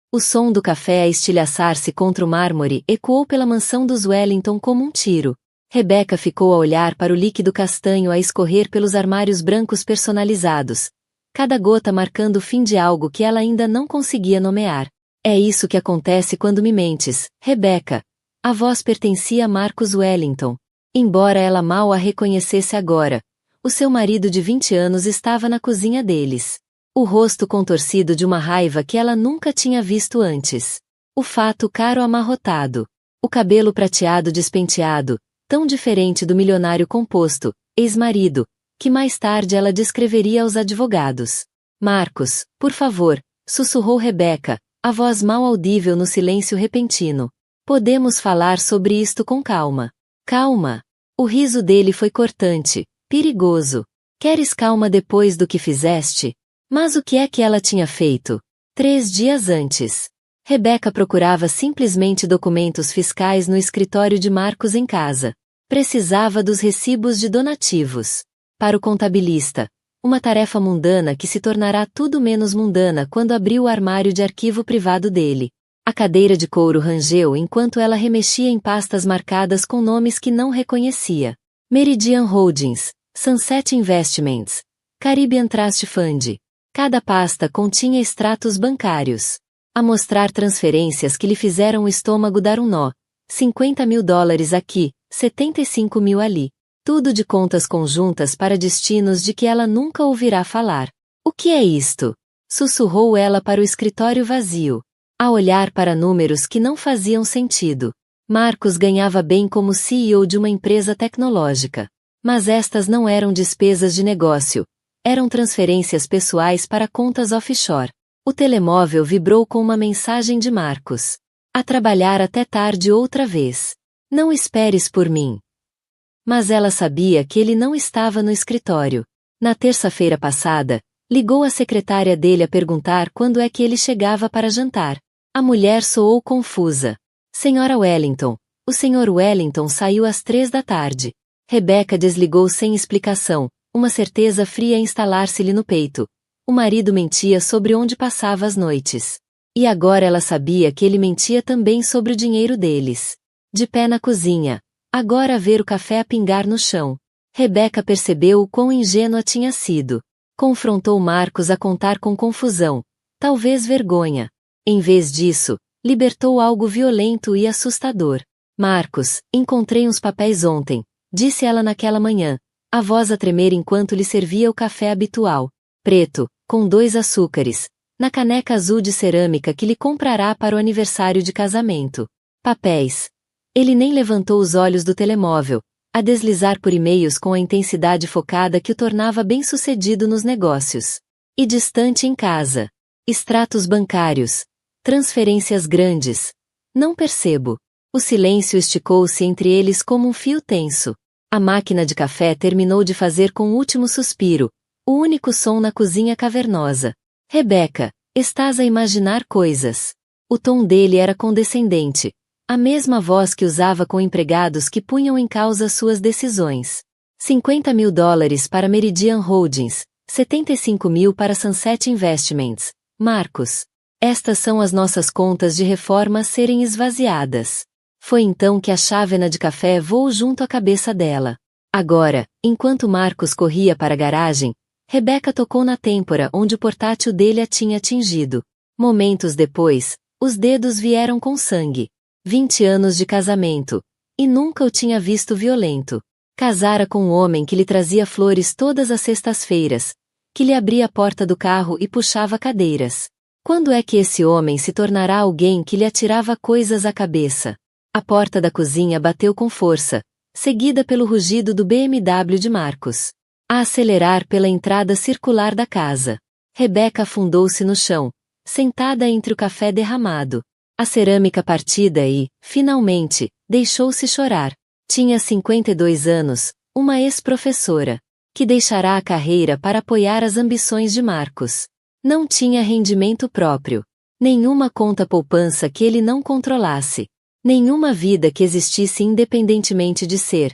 O som do café a estilhaçar-se contra o mármore ecoou pela mansão dos Wellington como um tiro. Rebecca ficou a olhar para o líquido castanho a escorrer pelos armários brancos personalizados, cada gota marcando o fim de algo que ela ainda não conseguia nomear. É isso que acontece quando me mentes, Rebecca. A voz pertencia a Marcus Wellington. Embora ela mal a reconhecesse agora, o seu marido de 20 anos estava na cozinha deles. O rosto contorcido de uma raiva que ela nunca tinha visto antes. O fato caro amarrotado. O cabelo prateado despenteado, tão diferente do milionário composto, ex-marido, que mais tarde ela descreveria aos advogados. Marcus, por favor, sussurrou Rebecca, a voz mal audível no silêncio repentino. Podemos falar sobre isto com calma. Calma. O riso dele foi cortante, perigoso. Queres calma depois do que fizeste? Mas o que é que ela tinha feito? 3 dias antes. Rebecca procurava simplesmente documentos fiscais no escritório de Marcus em casa. Precisava dos recibos de donativos. Para o contabilista, uma tarefa mundana que se tornará tudo menos mundana quando abriu o armário de arquivo privado dele. A cadeira de couro rangeu enquanto ela remexia em pastas marcadas com nomes que não reconhecia. Meridian Holdings, Sunset Investments, Caribbean Trust Fund. Cada pasta continha extratos bancários. A mostrar transferências que lhe fizeram o estômago dar um nó. $50.000 aqui, 75 mil ali. Tudo de contas conjuntas para destinos de que ela nunca ouvirá falar. O que é isto? Sussurrou ela para o escritório vazio. A olhar para números que não faziam sentido. Marcus ganhava bem como CEO de uma empresa tecnológica. Mas estas não eram despesas de negócio. Eram transferências pessoais para contas offshore. O telemóvel vibrou com uma mensagem de Marcus. A trabalhar até tarde outra vez. Não esperes por mim. Mas ela sabia que ele não estava no escritório. Na terça-feira passada, ligou a secretária dele a perguntar quando é que ele chegava para jantar. A mulher soou confusa. Senhora Wellington, o Sr. Wellington saiu às 3 da tarde. Rebecca desligou sem explicação. Uma certeza fria instalar-se-lhe no peito. O marido mentia sobre onde passava as noites. E agora ela sabia que ele mentia também sobre o dinheiro deles. De pé na cozinha, agora a ver o café a pingar no chão. Rebecca percebeu o quão ingênua tinha sido. Confrontou Marcus a contar com confusão, talvez vergonha. Em vez disso, libertou algo violento e assustador. Marcus, encontrei uns papéis ontem, disse ela naquela manhã. A voz a tremer enquanto lhe servia o café habitual, preto, com 2 açúcares, na caneca azul de cerâmica que lhe comprará para o aniversário de casamento. Papéis. Ele nem levantou os olhos do telemóvel, a deslizar por e-mails com a intensidade focada que o tornava bem-sucedido nos negócios. E distante em casa. Extratos bancários. Transferências grandes. Não percebo. O silêncio esticou-se entre eles como um fio tenso. A máquina de café terminou de fazer com o último suspiro, o único som na cozinha cavernosa. Rebecca, estás a imaginar coisas. O tom dele era condescendente, a mesma voz que usava com empregados que punham em causa suas decisões. $50.000 para Meridian Holdings, 75 mil para Sunset Investments. Marcus. Estas são as nossas contas de reforma a serem esvaziadas. Foi então que a chávena de café voou junto à cabeça dela. Agora, enquanto Marcus corria para a garagem, Rebecca tocou na têmpora onde o portátil dele a tinha atingido. Momentos depois, os dedos vieram com sangue. 20 anos de casamento. E nunca o tinha visto violento. Casara com um homem que lhe trazia flores todas as sextas-feiras, que lhe abria a porta do carro e puxava cadeiras. Quando é que esse homem se tornará alguém que lhe atirava coisas à cabeça? A porta da cozinha bateu com força, seguida pelo rugido do BMW de Marcus. A acelerar pela entrada circular da casa. Rebecca afundou-se no chão, sentada entre o café derramado. A cerâmica partida e, finalmente, deixou-se chorar. Tinha 52 anos, uma ex-professora, que deixará a carreira para apoiar as ambições de Marcus. Não tinha rendimento próprio. Nenhuma conta poupança que ele não controlasse. Nenhuma vida que existisse independentemente de ser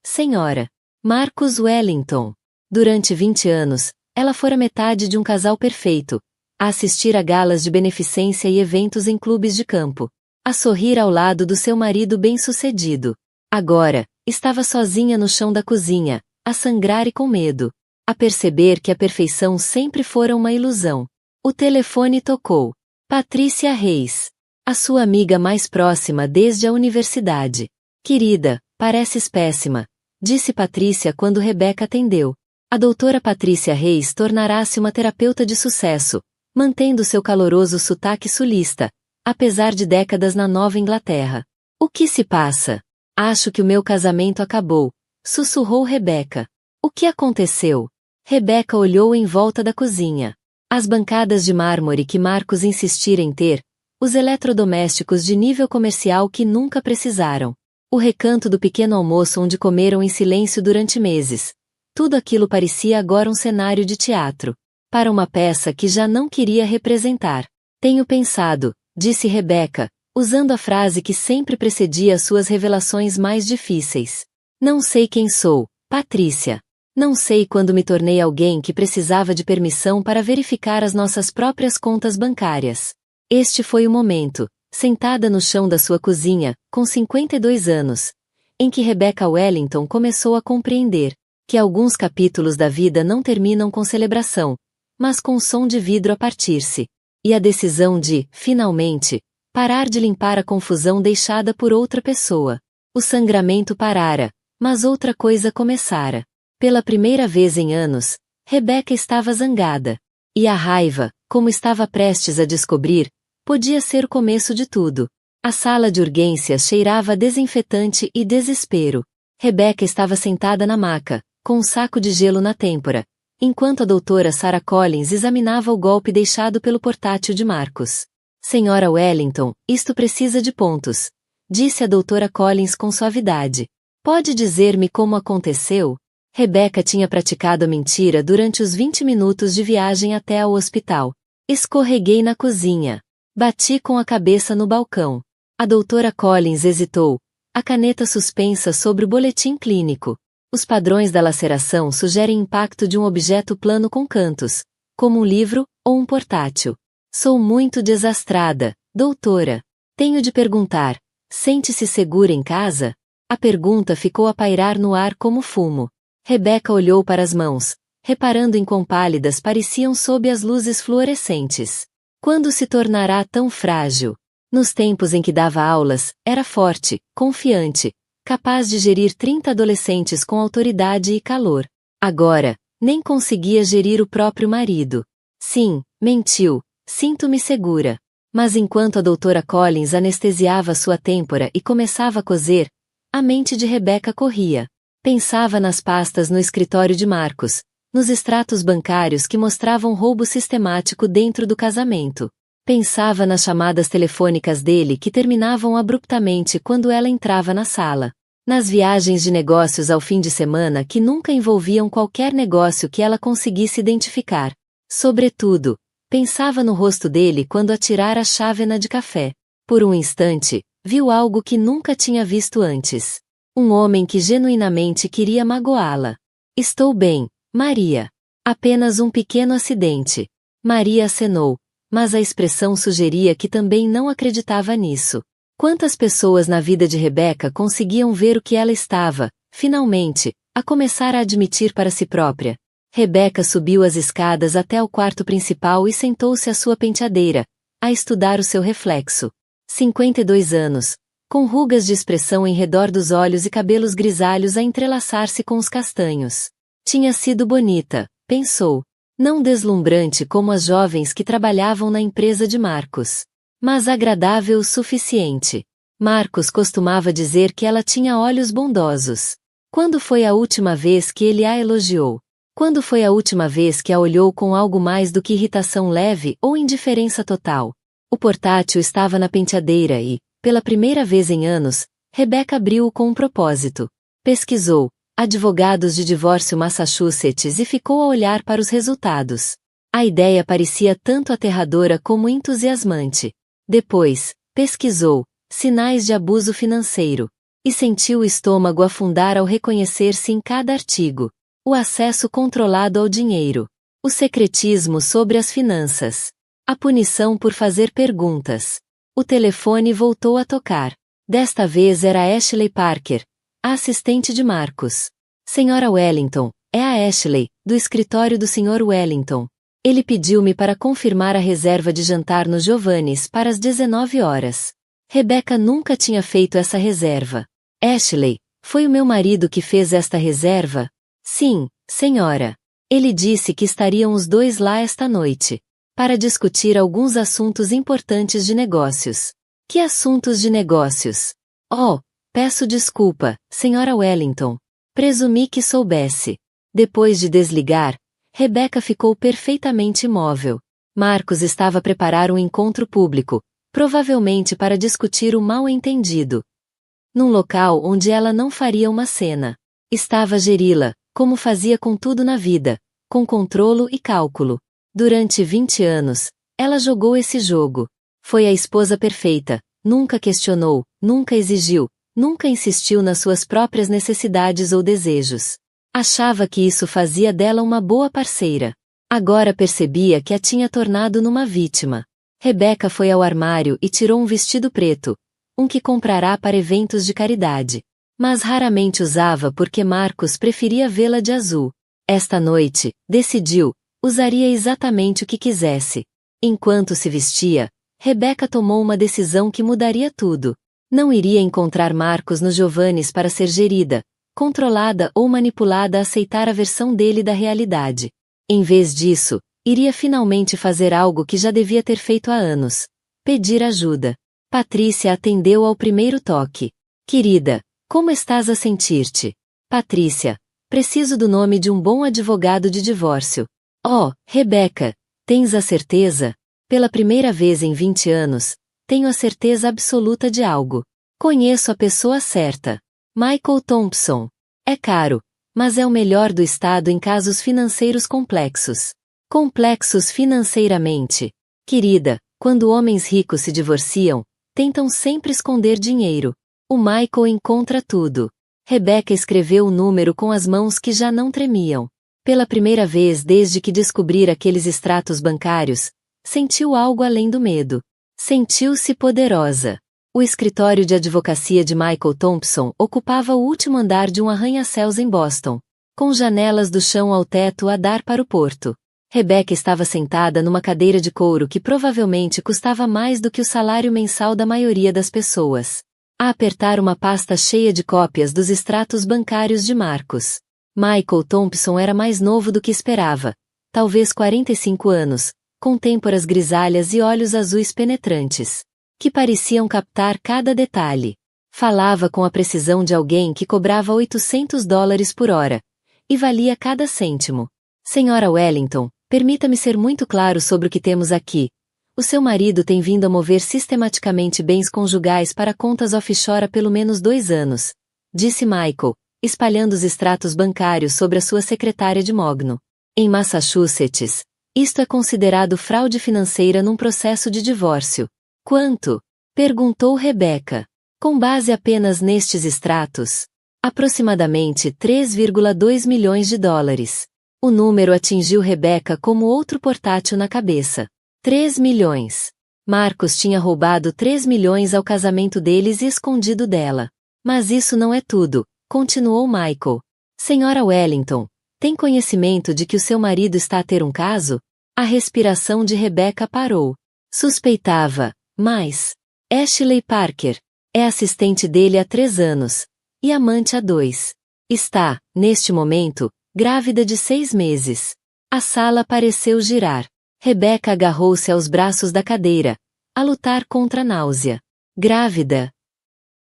Senhora Marcus Wellington. Durante 20 anos, ela fora metade de um casal perfeito. a assistir a galas de beneficência e eventos em clubes de campo, a sorrir ao lado do seu marido bem-sucedido. Agora, estava sozinha no chão da cozinha, a sangrar e com medo, a perceber que a perfeição sempre fora uma ilusão. O telefone tocou. Patrícia Reis. A sua amiga mais próxima desde a universidade. Querida, pareces péssima, disse Patrícia quando Rebeca atendeu. A doutora Patrícia Reis tornará-se uma terapeuta de sucesso, mantendo seu caloroso sotaque sulista, apesar de décadas na Nova Inglaterra. O que se passa? Acho que o meu casamento acabou, sussurrou Rebeca. O que aconteceu? Rebeca olhou em volta da cozinha. As bancadas de mármore que Marcos insistira em ter, os eletrodomésticos de nível comercial que nunca precisaram, o recanto do pequeno almoço onde comeram em silêncio durante meses. Tudo aquilo parecia agora um cenário de teatro, para uma peça que já não queria representar. Tenho pensado, disse Rebeca, usando a frase que sempre precedia suas revelações mais difíceis. Não sei quem sou, Patrícia. Não sei quando me tornei alguém que precisava de permissão para verificar as nossas próprias contas bancárias. Este foi o momento, sentada no chão da sua cozinha, com 52 anos, em que Rebecca Wellington começou a compreender que alguns capítulos da vida não terminam com celebração, mas com som de vidro a partir-se, e a decisão de, finalmente, parar de limpar a confusão deixada por outra pessoa. O sangramento parara, mas outra coisa começara. Pela primeira vez em anos, Rebecca estava zangada. E a raiva, como estava prestes a descobrir, podia ser o começo de tudo. A sala de urgências cheirava a desinfetante e desespero. Rebecca estava sentada na maca, com um saco de gelo na têmpora, enquanto a doutora Sarah Collins examinava o golpe deixado pelo portátil de Marcos. Senhora Wellington, isto precisa de pontos, disse a doutora Collins com suavidade. Pode dizer-me como aconteceu? Rebecca tinha praticado a mentira durante os 20 minutos de viagem até ao hospital. Escorreguei na cozinha. Bati com a cabeça no balcão. A doutora Collins hesitou, a caneta suspensa sobre o boletim clínico. Os padrões da laceração sugerem impacto de um objeto plano com cantos, como um livro ou um portátil. Sou muito desastrada, doutora. Tenho de perguntar, sente-se segura em casa? A pergunta ficou a pairar no ar como fumo. Rebecca olhou para as mãos, reparando em quão pálidas pareciam sob as luzes fluorescentes. Quando se tornará tão frágil? Nos tempos em que dava aulas, era forte, confiante, capaz de gerir 30 adolescentes com autoridade e calor. Agora, nem conseguia gerir o próprio marido. Sim, mentiu, sinto-me segura. Mas enquanto a doutora Collins anestesiava sua têmpora e começava a coser, a mente de Rebecca corria. Pensava nas pastas no escritório de Marcos, nos extratos bancários que mostravam roubo sistemático dentro do casamento. Pensava nas chamadas telefônicas dele que terminavam abruptamente quando ela entrava na sala. Nas viagens de negócios ao fim de semana que nunca envolviam qualquer negócio que ela conseguisse identificar. Sobretudo, pensava no rosto dele quando atirara a chávena de café. Por um instante, viu algo que nunca tinha visto antes. Um homem que genuinamente queria magoá-la. Estou bem, Maria. Apenas um pequeno acidente. Maria acenou, mas a expressão sugeria que também não acreditava nisso. Quantas pessoas na vida de Rebecca conseguiam ver o que ela estava, finalmente, a começar a admitir para si própria? Rebecca subiu as escadas até o quarto principal e sentou-se à sua penteadeira, a estudar o seu reflexo. 52 anos. Com rugas de expressão em redor dos olhos e cabelos grisalhos a entrelaçar-se com os castanhos. Tinha sido bonita, pensou. Não deslumbrante como as jovens que trabalhavam na empresa de Marcos. Mas agradável o suficiente. Marcos costumava dizer que ela tinha olhos bondosos. Quando foi a última vez que ele a elogiou? Quando foi a última vez que a olhou com algo mais do que irritação leve ou indiferença total? O portátil estava na penteadeira e, pela primeira vez em anos, Rebecca abriu-o com um propósito. Pesquisou advogados de divórcio Massachusetts e ficou a olhar para os resultados. A ideia parecia tanto aterradora como entusiasmante. Depois, pesquisou sinais de abuso financeiro e sentiu o estômago afundar ao reconhecer-se em cada artigo. O acesso controlado ao dinheiro. O secretismo sobre as finanças. A punição por fazer perguntas. O telefone voltou a tocar. Desta vez era Ashley Parker, a assistente de Marcus. Senhora Wellington, é a Ashley, do escritório do Sr. Wellington. Ele pediu-me para confirmar a reserva de jantar no Giovanni's para as 19 horas. Rebecca nunca tinha feito essa reserva. Ashley, foi o meu marido que fez esta reserva? Sim, senhora. Ele disse que estariam os dois lá esta noite, para discutir alguns assuntos importantes de negócios. Que assuntos de negócios? Oh, peço desculpa, senhora Wellington. Presumi que soubesse. Depois de desligar, Rebecca ficou perfeitamente imóvel. Marcus estava a preparar um encontro público, provavelmente para discutir o mal-entendido. Num local onde ela não faria uma cena. Estava a geri-la, como fazia com tudo na vida, com controlo e cálculo. Durante 20 anos, ela jogou esse jogo. Foi a esposa perfeita, nunca questionou, nunca exigiu, nunca insistiu nas suas próprias necessidades ou desejos. Achava que isso fazia dela uma boa parceira. Agora percebia que a tinha tornado numa vítima. Rebecca foi ao armário e tirou um vestido preto, um que comprará para eventos de caridade. Mas raramente usava porque Marcus preferia vê-la de azul. Esta noite, decidiu, usaria exatamente o que quisesse. Enquanto se vestia, Rebecca tomou uma decisão que mudaria tudo. Não iria encontrar Marcus no Giovanni's para ser gerida, controlada ou manipulada a aceitar a versão dele da realidade. Em vez disso, iria finalmente fazer algo que já devia ter feito há anos. Pedir ajuda. Patrícia atendeu ao primeiro toque. Querida, como estás a sentir-te? Patrícia, preciso do nome de um bom advogado de divórcio. Oh, Rebecca, tens a certeza? Pela primeira vez em 20 anos, tenho a certeza absoluta de algo. Conheço a pessoa certa. Michael Thompson. É caro, mas é o melhor do estado em casos financeiros complexos. Complexos financeiramente. Querida, quando homens ricos se divorciam, tentam sempre esconder dinheiro. O Michael encontra tudo. Rebecca escreveu o número com as mãos que já não tremiam. Pela primeira vez desde que descobrira aqueles extratos bancários, sentiu algo além do medo. Sentiu-se poderosa. O escritório de advocacia de Michael Thompson ocupava o último andar de um arranha-céus em Boston, com janelas do chão ao teto a dar para o porto. Rebecca estava sentada numa cadeira de couro que provavelmente custava mais do que o salário mensal da maioria das pessoas, a apertar uma pasta cheia de cópias dos extratos bancários de Marcus. Michael Thompson era mais novo do que esperava, talvez 45 anos, com têmporas grisalhas e olhos azuis penetrantes, que pareciam captar cada detalhe. Falava com a precisão de alguém que cobrava $800 por hora, e valia cada cêntimo. Senhora Wellington, permita-me ser muito claro sobre o que temos aqui. O seu marido tem vindo a mover sistematicamente bens conjugais para contas offshore há pelo menos 2 anos, disse Michael, espalhando os extratos bancários sobre a sua secretária de mogno. Em Massachusetts, isto é considerado fraude financeira num processo de divórcio. Quanto? Perguntou Rebecca. Com base apenas nestes extratos, aproximadamente 3,2 milhões de dólares. O número atingiu Rebecca como outro portátil na cabeça. 3 milhões. Marcus tinha roubado 3 milhões ao casamento deles e escondido dela. Mas isso não é tudo, continuou Michael. Senhora Wellington, tem conhecimento de que o seu marido está a ter um caso? A respiração de Rebecca parou. Suspeitava, mas Ashley Parker é assistente dele há 3 anos, e amante há 2. Está, neste momento, grávida de 6 meses. A sala pareceu girar. Rebecca agarrou-se aos braços da cadeira, a lutar contra a náusea. Grávida?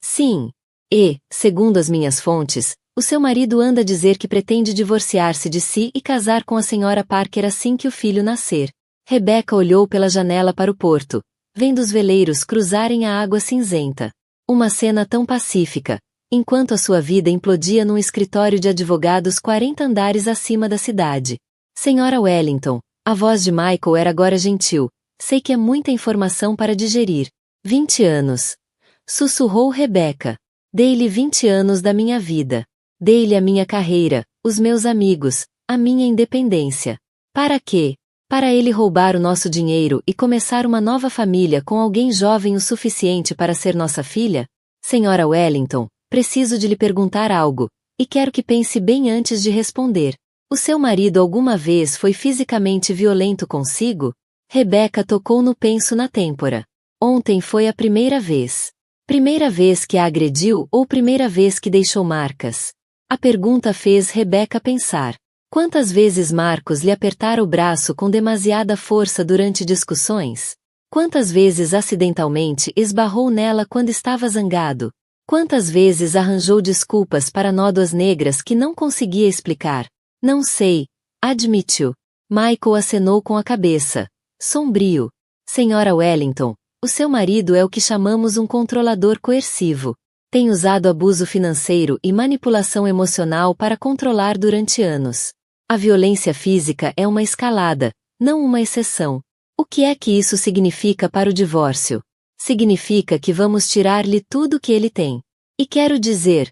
Sim. E, segundo as minhas fontes, o seu marido anda a dizer que pretende divorciar-se de si e casar com a senhora Parker assim que o filho nascer. Rebecca olhou pela janela para o porto, vendo os veleiros cruzarem a água cinzenta. Uma cena tão pacífica, enquanto a sua vida implodia num escritório de advogados 40 andares acima da cidade. Senhora Wellington, a voz de Michael era agora gentil. Sei que é muita informação para digerir. 20 anos. Sussurrou Rebecca. Dei-lhe 20 anos da minha vida. Dei-lhe a minha carreira, os meus amigos, a minha independência. Para quê? Para ele roubar o nosso dinheiro e começar uma nova família com alguém jovem o suficiente para ser nossa filha? Senhora Wellington, preciso de lhe perguntar algo, e quero que pense bem antes de responder. O seu marido alguma vez foi fisicamente violento consigo? Rebecca tocou no penso na têmpora. Ontem foi a primeira vez. Primeira vez que a agrediu ou primeira vez que deixou marcas? A pergunta fez Rebecca pensar. Quantas vezes Marcos lhe apertara o braço com demasiada força durante discussões? Quantas vezes acidentalmente esbarrou nela quando estava zangado? Quantas vezes arranjou desculpas para nódoas negras que não conseguia explicar? Não sei, admitiu. Michael acenou com a cabeça. Sombrio. Senhora Wellington, o seu marido é o que chamamos um controlador coercivo. Tem usado abuso financeiro e manipulação emocional para controlar durante anos. A violência física é uma escalada, não uma exceção. O que é que isso significa para o divórcio? Significa que vamos tirar-lhe tudo que ele tem. E quero dizer,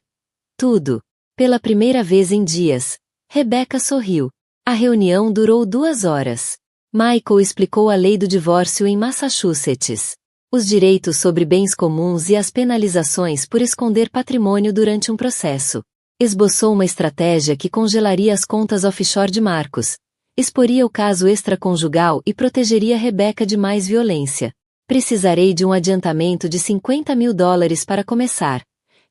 tudo. Pela primeira vez em dias, Rebecca sorriu. A reunião durou 2 horas. Michael explicou a lei do divórcio em Massachusetts. Os direitos sobre bens comuns e as penalizações por esconder patrimônio durante um processo. Esboçou uma estratégia que congelaria as contas offshore de Marcos, exporia o caso extraconjugal e protegeria Rebecca de mais violência. Precisarei de um adiantamento de $50.000 para começar,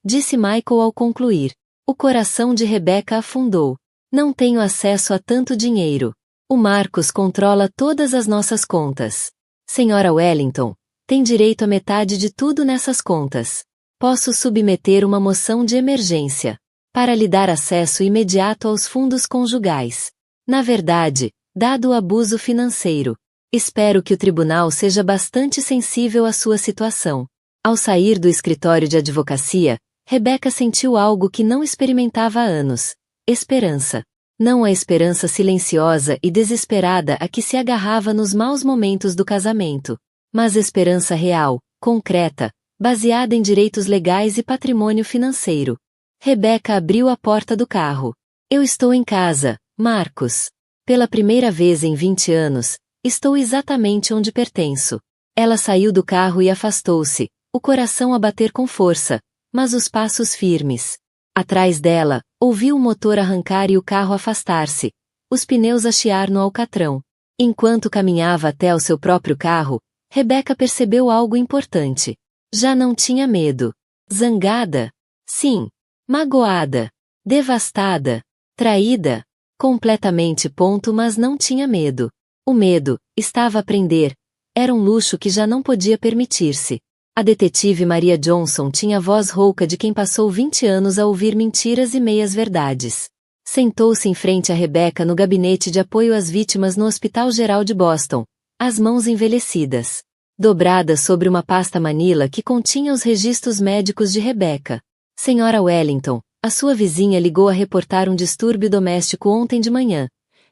disse Michael ao concluir. O coração de Rebecca afundou. Não tenho acesso a tanto dinheiro. O Marcos controla todas as nossas contas. Senhora Wellington, tem direito a metade de tudo nessas contas. Posso submeter uma moção de emergência para lhe dar acesso imediato aos fundos conjugais. Na verdade, dado o abuso financeiro, espero que o tribunal seja bastante sensível à sua situação. Ao sair do escritório de advocacia, Rebecca sentiu algo que não experimentava há anos: esperança. Não a esperança silenciosa e desesperada a que se agarrava nos maus momentos do casamento, mas esperança real, concreta, baseada em direitos legais e patrimônio financeiro. Rebecca abriu a porta do carro. Eu estou em casa, Marcos. Pela primeira vez em 20 anos, estou exatamente onde pertenço. Ela saiu do carro e afastou-se, o coração a bater com força, mas os passos firmes. Atrás dela, ouviu o motor arrancar e o carro afastar-se, os pneus a chiar no alcatrão. Enquanto caminhava até ao seu próprio carro, Rebecca percebeu algo importante. Já não tinha medo. Zangada? Sim. Magoada. Devastada. Traída. Completamente ponto, mas não tinha medo. O medo estava a prender. Era um luxo que já não podia permitir-se. A detetive Maria Johnson tinha a voz rouca de quem passou 20 anos a ouvir mentiras e meias-verdades. Sentou-se em frente a Rebecca no gabinete de apoio às vítimas no Hospital Geral de Boston, as mãos envelhecidas, dobradas sobre uma pasta manila que continha os registros médicos de Rebecca. Senhora Wellington, a sua vizinha ligou a reportar um distúrbio doméstico ontem de manhã,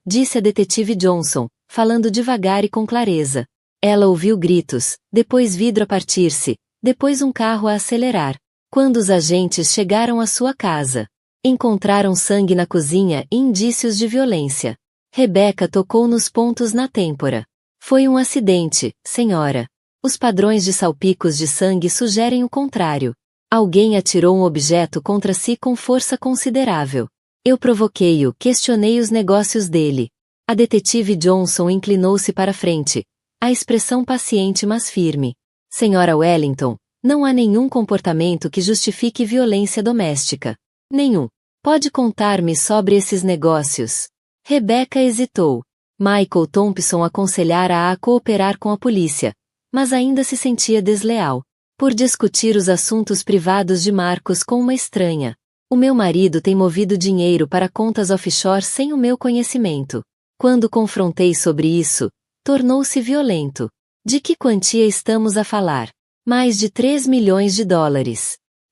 disse a detetive Johnson, falando devagar e com clareza. Ela ouviu gritos, depois vidro a partir-se, depois um carro a acelerar. Quando os agentes chegaram à sua casa, encontraram sangue na cozinha e indícios de violência. Rebecca tocou nos pontos na têmpora. Foi um acidente, senhora. Os padrões de salpicos de sangue sugerem o contrário. Alguém atirou um objeto contra si com força considerável. Eu provoquei-o, questionei os negócios dele. A detetive Johnson inclinou-se para frente, a expressão paciente mas firme. Senhora Wellington, não há nenhum comportamento que justifique violência doméstica. Nenhum. Pode contar-me sobre esses negócios? Rebecca hesitou. Michael Thompson aconselhara-a a cooperar com a polícia, mas ainda se sentia desleal por discutir os assuntos privados de Marcos com uma estranha. O meu marido tem movido dinheiro para contas offshore sem o meu conhecimento. Quando confrontei sobre isso, tornou-se violento. De que quantia estamos a falar? Mais de $3 milhões.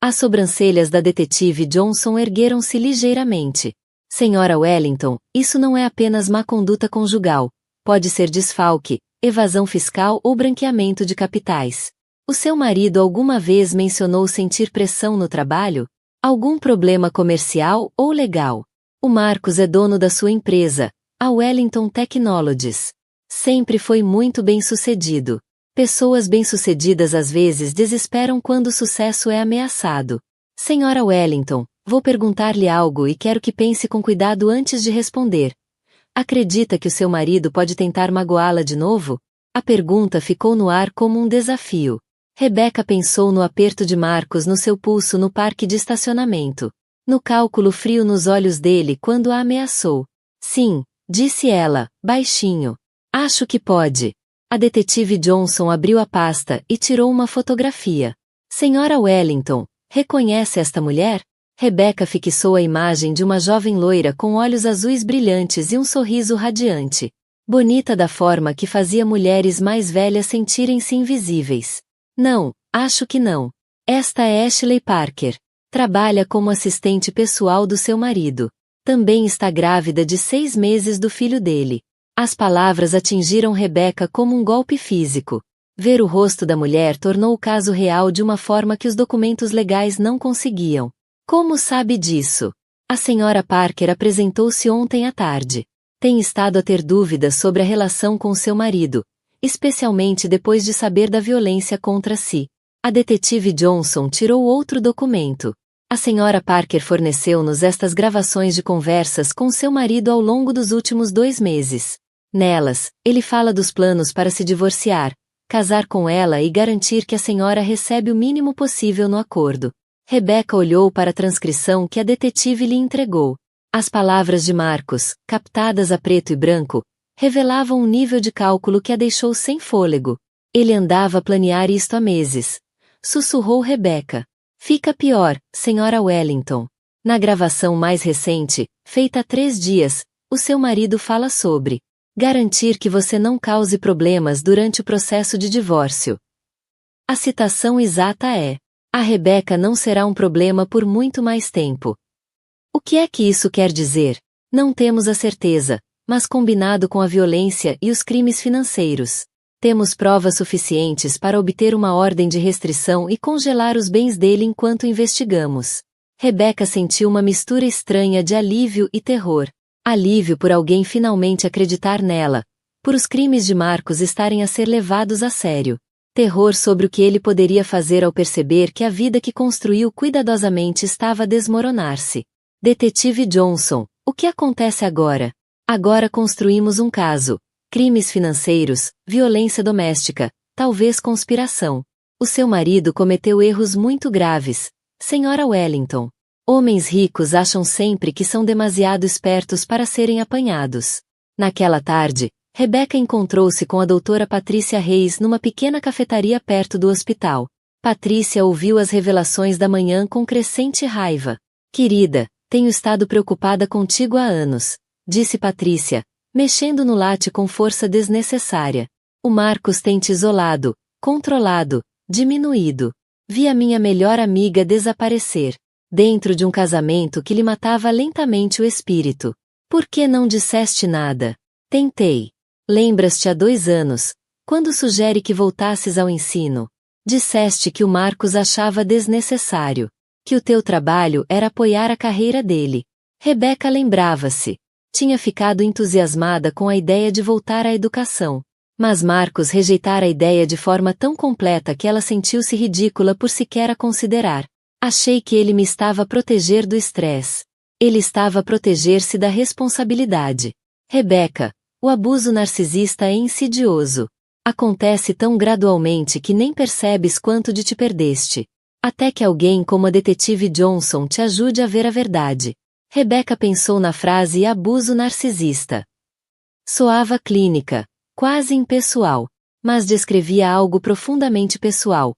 As sobrancelhas da detetive Johnson ergueram-se ligeiramente. Senhora Wellington, isso não é apenas má conduta conjugal. Pode ser desfalque, evasão fiscal ou branqueamento de capitais. O seu marido alguma vez mencionou sentir pressão no trabalho? Algum problema comercial ou legal? O Marcos é dono da sua empresa, a Wellington Technologies. Sempre foi muito bem-sucedido. Pessoas bem-sucedidas às vezes desesperam quando o sucesso é ameaçado. Senhora Wellington, vou perguntar-lhe algo e quero que pense com cuidado antes de responder. Acredita que o seu marido pode tentar magoá-la de novo? A pergunta ficou no ar como um desafio. Rebecca pensou no aperto de Marcos no seu pulso no parque de estacionamento. No cálculo frio nos olhos dele quando a ameaçou. Sim, disse ela, baixinho. Acho que pode. A detetive Johnson abriu a pasta e tirou uma fotografia. Senhora Wellington, reconhece esta mulher? Rebecca fixou a imagem de uma jovem loira com olhos azuis brilhantes e um sorriso radiante. Bonita da forma que fazia mulheres mais velhas sentirem-se invisíveis. Não, acho que não. Esta é Ashley Parker. Trabalha como assistente pessoal do seu marido. Também está grávida de 6 meses do filho dele. As palavras atingiram Rebecca como um golpe físico. Ver o rosto da mulher tornou o caso real de uma forma que os documentos legais não conseguiam. Como sabe disso? A senhora Parker apresentou-se ontem à tarde. Tem estado a ter dúvidas sobre a relação com seu marido, especialmente depois de saber da violência contra si. A detetive Johnson tirou outro documento. A senhora Parker forneceu-nos estas gravações de conversas com seu marido ao longo dos últimos 2 meses. Nelas, ele fala dos planos para se divorciar, casar com ela e garantir que a senhora recebe o mínimo possível no acordo. Rebecca olhou para a transcrição que a detetive lhe entregou. As palavras de Marcos, captadas a preto e branco, revelavam um nível de cálculo que a deixou sem fôlego. Ele andava a planear isto há meses. Sussurrou Rebecca. Fica pior, senhora Wellington. Na gravação mais recente, feita há 3 dias, o seu marido fala sobre garantir que você não cause problemas durante o processo de divórcio. A citação exata é: a Rebecca não será um problema por muito mais tempo. O que é que isso quer dizer? Não temos a certeza, mas combinado com a violência e os crimes financeiros, temos provas suficientes para obter uma ordem de restrição e congelar os bens dele enquanto investigamos. Rebecca sentiu uma mistura estranha de alívio e terror. Alívio por alguém finalmente acreditar nela, por os crimes de Marcos estarem a ser levados a sério. Terror sobre o que ele poderia fazer ao perceber que a vida que construiu cuidadosamente estava a desmoronar-se. Detetive Johnson, o que acontece agora? Agora construímos um caso. Crimes financeiros, violência doméstica, talvez conspiração. O seu marido cometeu erros muito graves, senhora Wellington. Homens ricos acham sempre que são demasiado espertos para serem apanhados. Naquela tarde, Rebecca encontrou-se com a doutora Patrícia Reis numa pequena cafetaria perto do hospital. Patrícia ouviu as revelações da manhã com crescente raiva. Querida, tenho estado preocupada contigo há anos, disse Patrícia, mexendo no latte com força desnecessária. O Marcos tem te isolado, controlado, diminuído. Vi a minha melhor amiga desaparecer. Dentro de um casamento que lhe matava lentamente o espírito. Por que não disseste nada? Tentei. Lembras-te há 2 anos, quando sugere que voltasses ao ensino. Disseste que o Marcos achava desnecessário, que o teu trabalho era apoiar a carreira dele. Rebecca lembrava-se. Tinha ficado entusiasmada com a ideia de voltar à educação. Mas Marcos rejeitara a ideia de forma tão completa que ela sentiu-se ridícula por sequer a considerar. Achei que ele me estava a proteger do estresse. Ele estava a proteger-se da responsabilidade. Rebecca, o abuso narcisista é insidioso. Acontece tão gradualmente que nem percebes quanto de te perdeste. Até que alguém como a detetive Johnson te ajude a ver a verdade. Rebecca pensou na frase abuso narcisista. Soava clínica, quase impessoal, mas descrevia algo profundamente pessoal.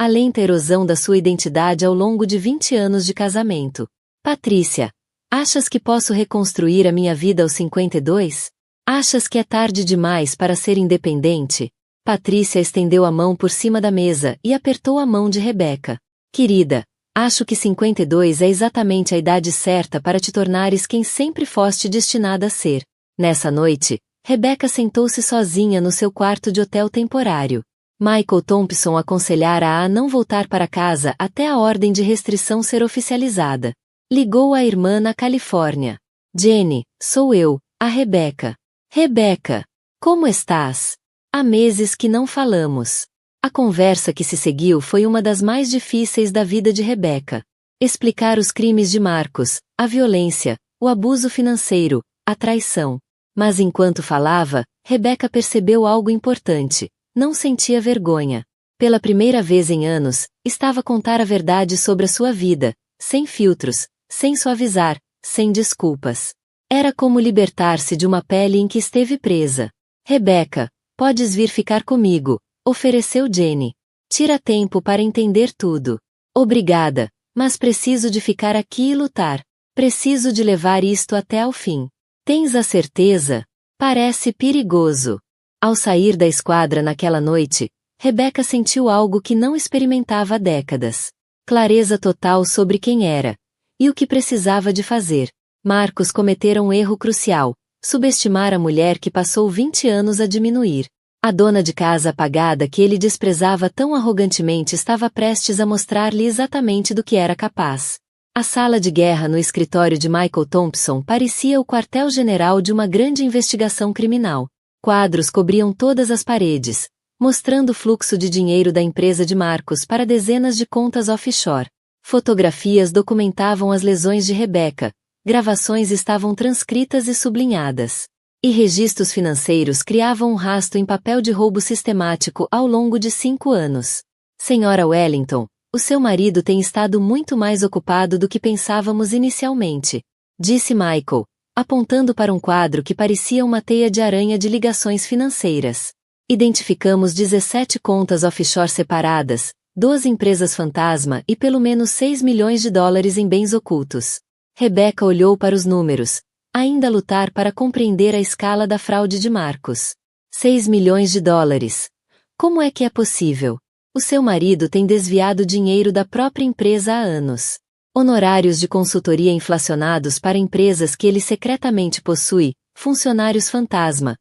A lenta erosão da sua identidade ao longo de 20 anos de casamento. Patrícia, achas que posso reconstruir a minha vida aos 52? Achas que é tarde demais para ser independente? Patrícia estendeu a mão por cima da mesa e apertou a mão de Rebecca. Querida, acho que 52 é exatamente a idade certa para te tornares quem sempre foste destinada a ser. Nessa noite, Rebecca sentou-se sozinha no seu quarto de hotel temporário. Michael Thompson aconselhara-a a não voltar para casa até a ordem de restrição ser oficializada. Ligou à irmã na Califórnia. Jenny, sou eu, a Rebecca. Rebecca. Como estás? Há meses que não falamos. A conversa que se seguiu foi uma das mais difíceis da vida de Rebecca. Explicar os crimes de Marcos, a violência, o abuso financeiro, a traição. Mas enquanto falava, Rebecca percebeu algo importante. Não sentia vergonha. Pela primeira vez em anos, estava a contar a verdade sobre a sua vida, sem filtros, sem suavizar, sem desculpas. Era como libertar-se de uma pele em que esteve presa. Rebecca, podes vir ficar comigo, ofereceu Jenny. Tira tempo para entender tudo. Obrigada, mas preciso de ficar aqui e lutar. Preciso de levar isto até ao fim. Tens a certeza? Parece perigoso. Ao sair da esquadra naquela noite, Rebecca sentiu algo que não experimentava há décadas. Clareza total sobre quem era e o que precisava de fazer. Marcos cometera um erro crucial: subestimar a mulher que passou 20 anos a diminuir. A dona de casa apagada que ele desprezava tão arrogantemente estava prestes a mostrar-lhe exatamente do que era capaz. A sala de guerra no escritório de Michael Thompson parecia o quartel-general de uma grande investigação criminal. Quadros cobriam todas as paredes, mostrando o fluxo de dinheiro da empresa de Marcos para dezenas de contas offshore. Fotografias documentavam as lesões de Rebecca, gravações estavam transcritas e sublinhadas. E registros financeiros criavam um rastro em papel de roubo sistemático ao longo de 5 anos. Senhora Wellington, o seu marido tem estado muito mais ocupado do que pensávamos inicialmente, disse Michael, apontando para um quadro que parecia uma teia de aranha de ligações financeiras. Identificamos 17 contas offshore separadas, 12 empresas fantasma e pelo menos 6 milhões de dólares em bens ocultos. Rebecca olhou para os números, ainda a lutar para compreender a escala da fraude de Marcos. 6 milhões de dólares. Como é que é possível? O seu marido tem desviado dinheiro da própria empresa há anos. Honorários de consultoria inflacionados para empresas que ele secretamente possui, funcionários fantasma,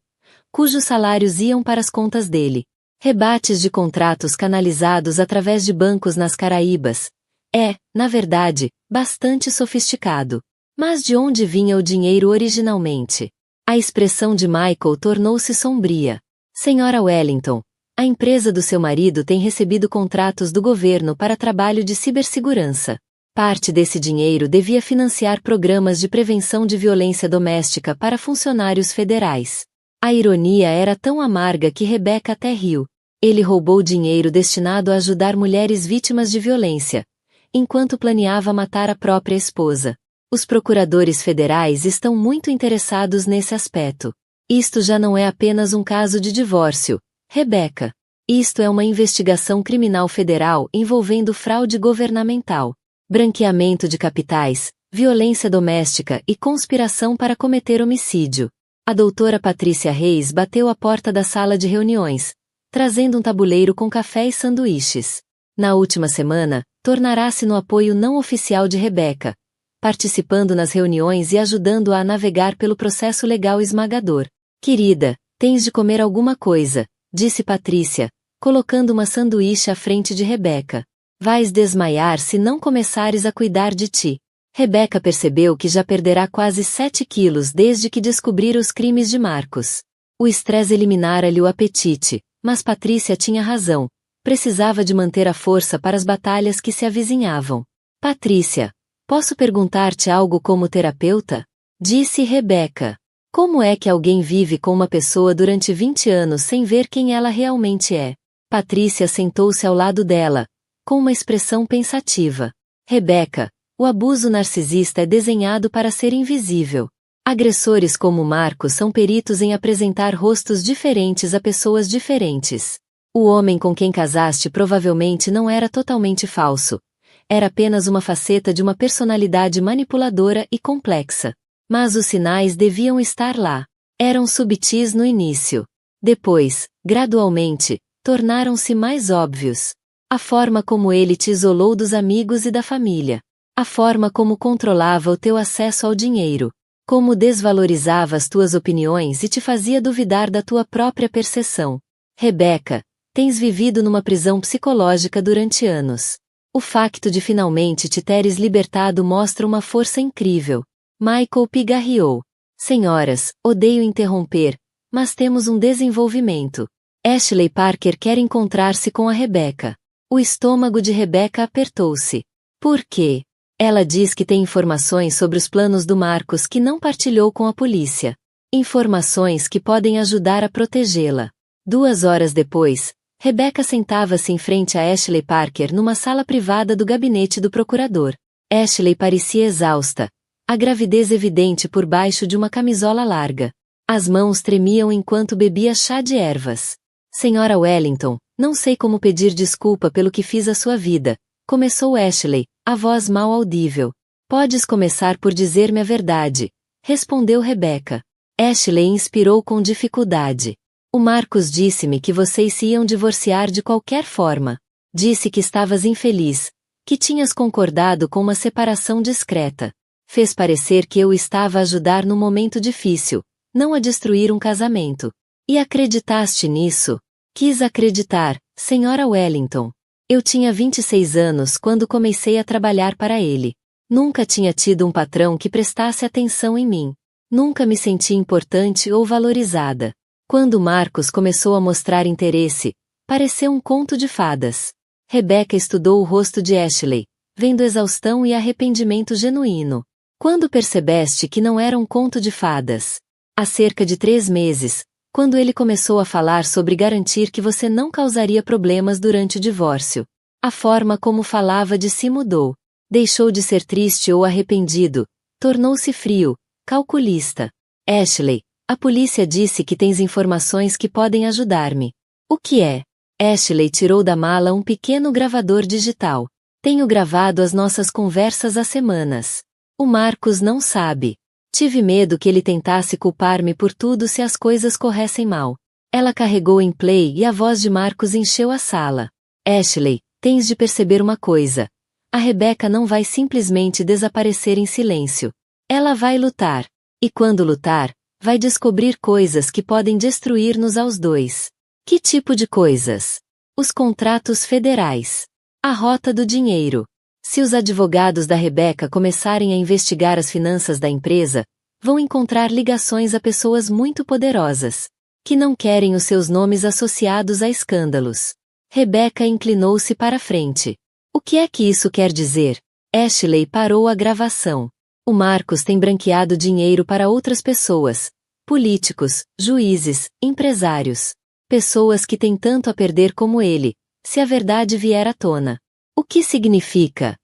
cujos salários iam para as contas dele. Rebates de contratos canalizados através de bancos nas Caraíbas. É, na verdade, bastante sofisticado. Mas de onde vinha o dinheiro originalmente? A expressão de Michael tornou-se sombria. Senhora Wellington, a empresa do seu marido tem recebido contratos do governo para trabalho de cibersegurança. Parte desse dinheiro devia financiar programas de prevenção de violência doméstica para funcionários federais. A ironia era tão amarga que Rebecca até riu. Ele roubou dinheiro destinado a ajudar mulheres vítimas de violência, enquanto planeava matar a própria esposa. Os procuradores federais estão muito interessados nesse aspecto. Isto já não é apenas um caso de divórcio, Rebecca. Isto é uma investigação criminal federal envolvendo fraude governamental, branqueamento de capitais, violência doméstica e conspiração para cometer homicídio. A doutora Patrícia Reis bateu à porta da sala de reuniões, trazendo um tabuleiro com café e sanduíches. Na última semana, tornará-se no apoio não oficial de Rebecca, participando nas reuniões e ajudando-a a navegar pelo processo legal esmagador. Querida, tens de comer alguma coisa, disse Patrícia, colocando uma sanduíche à frente de Rebecca. Vais desmaiar se não começares a cuidar de ti. Rebecca percebeu que já perderá quase 7 quilos desde que descobrira os crimes de Marcos. O estresse eliminara-lhe o apetite, mas Patrícia tinha razão. Precisava de manter a força para as batalhas que se avizinhavam. Patrícia, posso perguntar-te algo como terapeuta? Disse Rebecca. Como é que alguém vive com uma pessoa durante 20 anos sem ver quem ela realmente é? Patrícia sentou-se ao lado dela, com uma expressão pensativa. Rebecca, o abuso narcisista é desenhado para ser invisível. Agressores como Marcos são peritos em apresentar rostos diferentes a pessoas diferentes. O homem com quem casaste provavelmente não era totalmente falso. Era apenas uma faceta de uma personalidade manipuladora e complexa. Mas os sinais deviam estar lá. Eram subtis no início. Depois, gradualmente, tornaram-se mais óbvios. A forma como ele te isolou dos amigos e da família. A forma como controlava o teu acesso ao dinheiro. Como desvalorizava as tuas opiniões e te fazia duvidar da tua própria percepção. Rebecca, tens vivido numa prisão psicológica durante anos. O facto de finalmente te teres libertado mostra uma força incrível. Michael pigarreou. Senhoras, odeio interromper, Mas temos um desenvolvimento. Ashley Parker quer encontrar-se com a Rebecca. O estômago de Rebecca apertou-se. Por quê? Ela diz que tem informações sobre os planos do Marcus que não partilhou com a polícia. Informações que podem ajudar a protegê-la. 2 horas depois, Rebecca sentava-se em frente a Ashley Parker numa sala privada do gabinete do procurador. Ashley parecia exausta, a gravidez evidente por baixo de uma camisola larga. As mãos tremiam enquanto bebia chá de ervas. Senhora Wellington, não sei como pedir desculpa pelo que fiz à sua vida, começou Ashley, a voz mal audível. Podes começar por dizer-me a verdade, respondeu Rebecca. Ashley inspirou com dificuldade. O Marcus disse-me que vocês se iam divorciar de qualquer forma. Disse que estavas infeliz, que tinhas concordado com uma separação discreta. Fez parecer que eu estava a ajudar num momento difícil, não a destruir um casamento. E acreditaste nisso? Quis acreditar, Senhora Wellington. Eu tinha 26 anos quando comecei a trabalhar para ele. Nunca tinha tido um patrão que prestasse atenção em mim. Nunca me senti importante ou valorizada. Quando Marcus começou a mostrar interesse, pareceu um conto de fadas. Rebecca estudou o rosto de Ashley, vendo exaustão e arrependimento genuíno. Quando percebeste que não era um conto de fadas? Há cerca de 3 meses, quando ele começou a falar sobre garantir que você não causaria problemas durante o divórcio. A forma como falava de si mudou. Deixou de ser triste ou arrependido, tornou-se frio, calculista. Ashley, a polícia disse que tens informações que podem ajudar-me. O que é? Ashley tirou da mala um pequeno gravador digital. Tenho gravado as nossas conversas há semanas. O Marcus não sabe. Tive medo que ele tentasse culpar-me por tudo se as coisas corressem mal. Ela carregou em play e a voz de Marcus encheu a sala. Ashley, tens de perceber uma coisa. A Rebecca não vai simplesmente desaparecer em silêncio. Ela vai lutar. E quando lutar, vai descobrir coisas que podem destruir-nos aos dois. Que tipo de coisas? Os contratos federais. A rota do dinheiro. Se os advogados da Rebecca começarem a investigar as finanças da empresa, vão encontrar ligações a pessoas muito poderosas, que não querem os seus nomes associados a escândalos. Rebecca inclinou-se para frente. O que é que isso quer dizer? Ashley parou a gravação. O Marcus tem branqueado dinheiro para outras pessoas, políticos, juízes, empresários. Pessoas que têm tanto a perder como ele, se a verdade vier à tona. O que significa?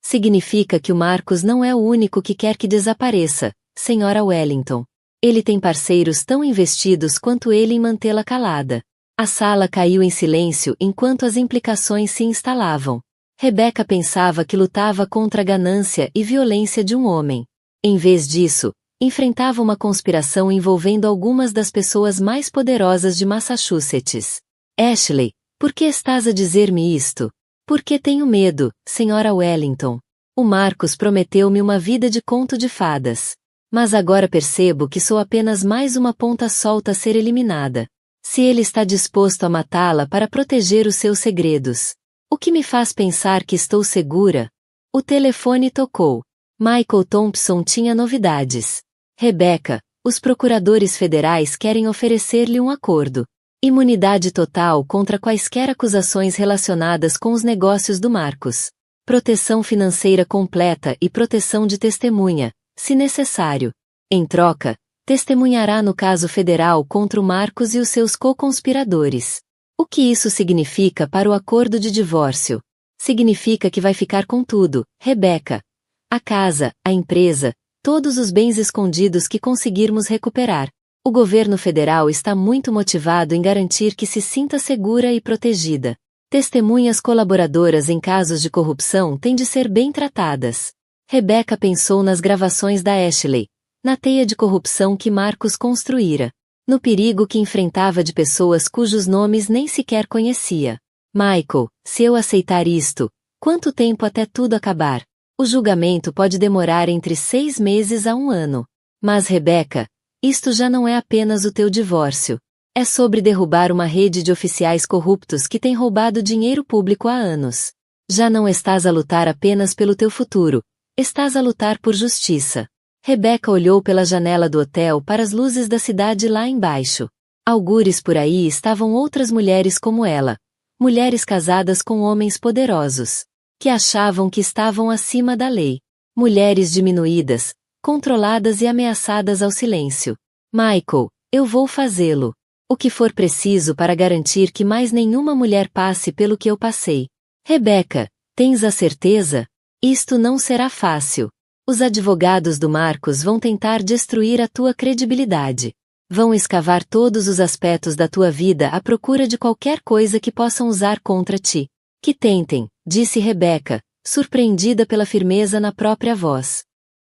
Significa que o Marcus não é o único que quer que desapareça, Senhora Wellington. Ele tem parceiros tão investidos quanto ele em mantê-la calada. A sala caiu em silêncio enquanto as implicações se instalavam. Rebecca pensava que lutava contra a ganância e violência de um homem. Em vez disso, enfrentava uma conspiração envolvendo algumas das pessoas mais poderosas de Massachusetts. Ashley, por que estás a dizer-me isto? Porque tenho medo, Senhora Wellington. O Marcus prometeu-me uma vida de conto de fadas. Mas agora percebo que sou apenas mais uma ponta solta a ser eliminada. Se ele está disposto a matá-la para proteger os seus segredos. O que me faz pensar que estou segura? O telefone tocou. Michael Thompson tinha novidades. Rebecca, os procuradores federais querem oferecer-lhe um acordo. Imunidade total contra quaisquer acusações relacionadas com os negócios do Marcus. Proteção financeira completa e proteção de testemunha, se necessário. Em troca, testemunhará no caso federal contra o Marcus e os seus co-conspiradores. O que isso significa para o acordo de divórcio? Significa que vai ficar com tudo, Rebecca. A casa, a empresa, todos os bens escondidos que conseguirmos recuperar. O governo federal está muito motivado em garantir que se sinta segura e protegida. Testemunhas colaboradoras em casos de corrupção têm de ser bem tratadas. Rebecca pensou nas gravações da Ashley, na teia de corrupção que Marcus construíra, no perigo que enfrentava de pessoas cujos nomes nem sequer conhecia. Michael, se eu aceitar isto, quanto tempo até tudo acabar? O julgamento pode demorar entre 6 meses a 1 ano. Mas Rebecca, isto já não é apenas o teu divórcio. É sobre derrubar uma rede de oficiais corruptos que tem roubado dinheiro público há anos. Já não estás a lutar apenas pelo teu futuro, estás a lutar por justiça. Rebecca olhou pela janela do hotel para as luzes da cidade lá embaixo. Algures por aí estavam outras mulheres como ela, mulheres casadas com homens poderosos, que achavam que estavam acima da lei. Mulheres diminuídas, controladas e ameaçadas ao silêncio. Michael, eu vou fazê-lo. O que for preciso para garantir que mais nenhuma mulher passe pelo que eu passei. Rebecca, tens a certeza? Isto não será fácil. Os advogados do Marcos vão tentar destruir a tua credibilidade. Vão escavar todos os aspectos da tua vida à procura de qualquer coisa que possam usar contra ti. Que tentem, disse Rebecca, surpreendida pela firmeza na própria voz.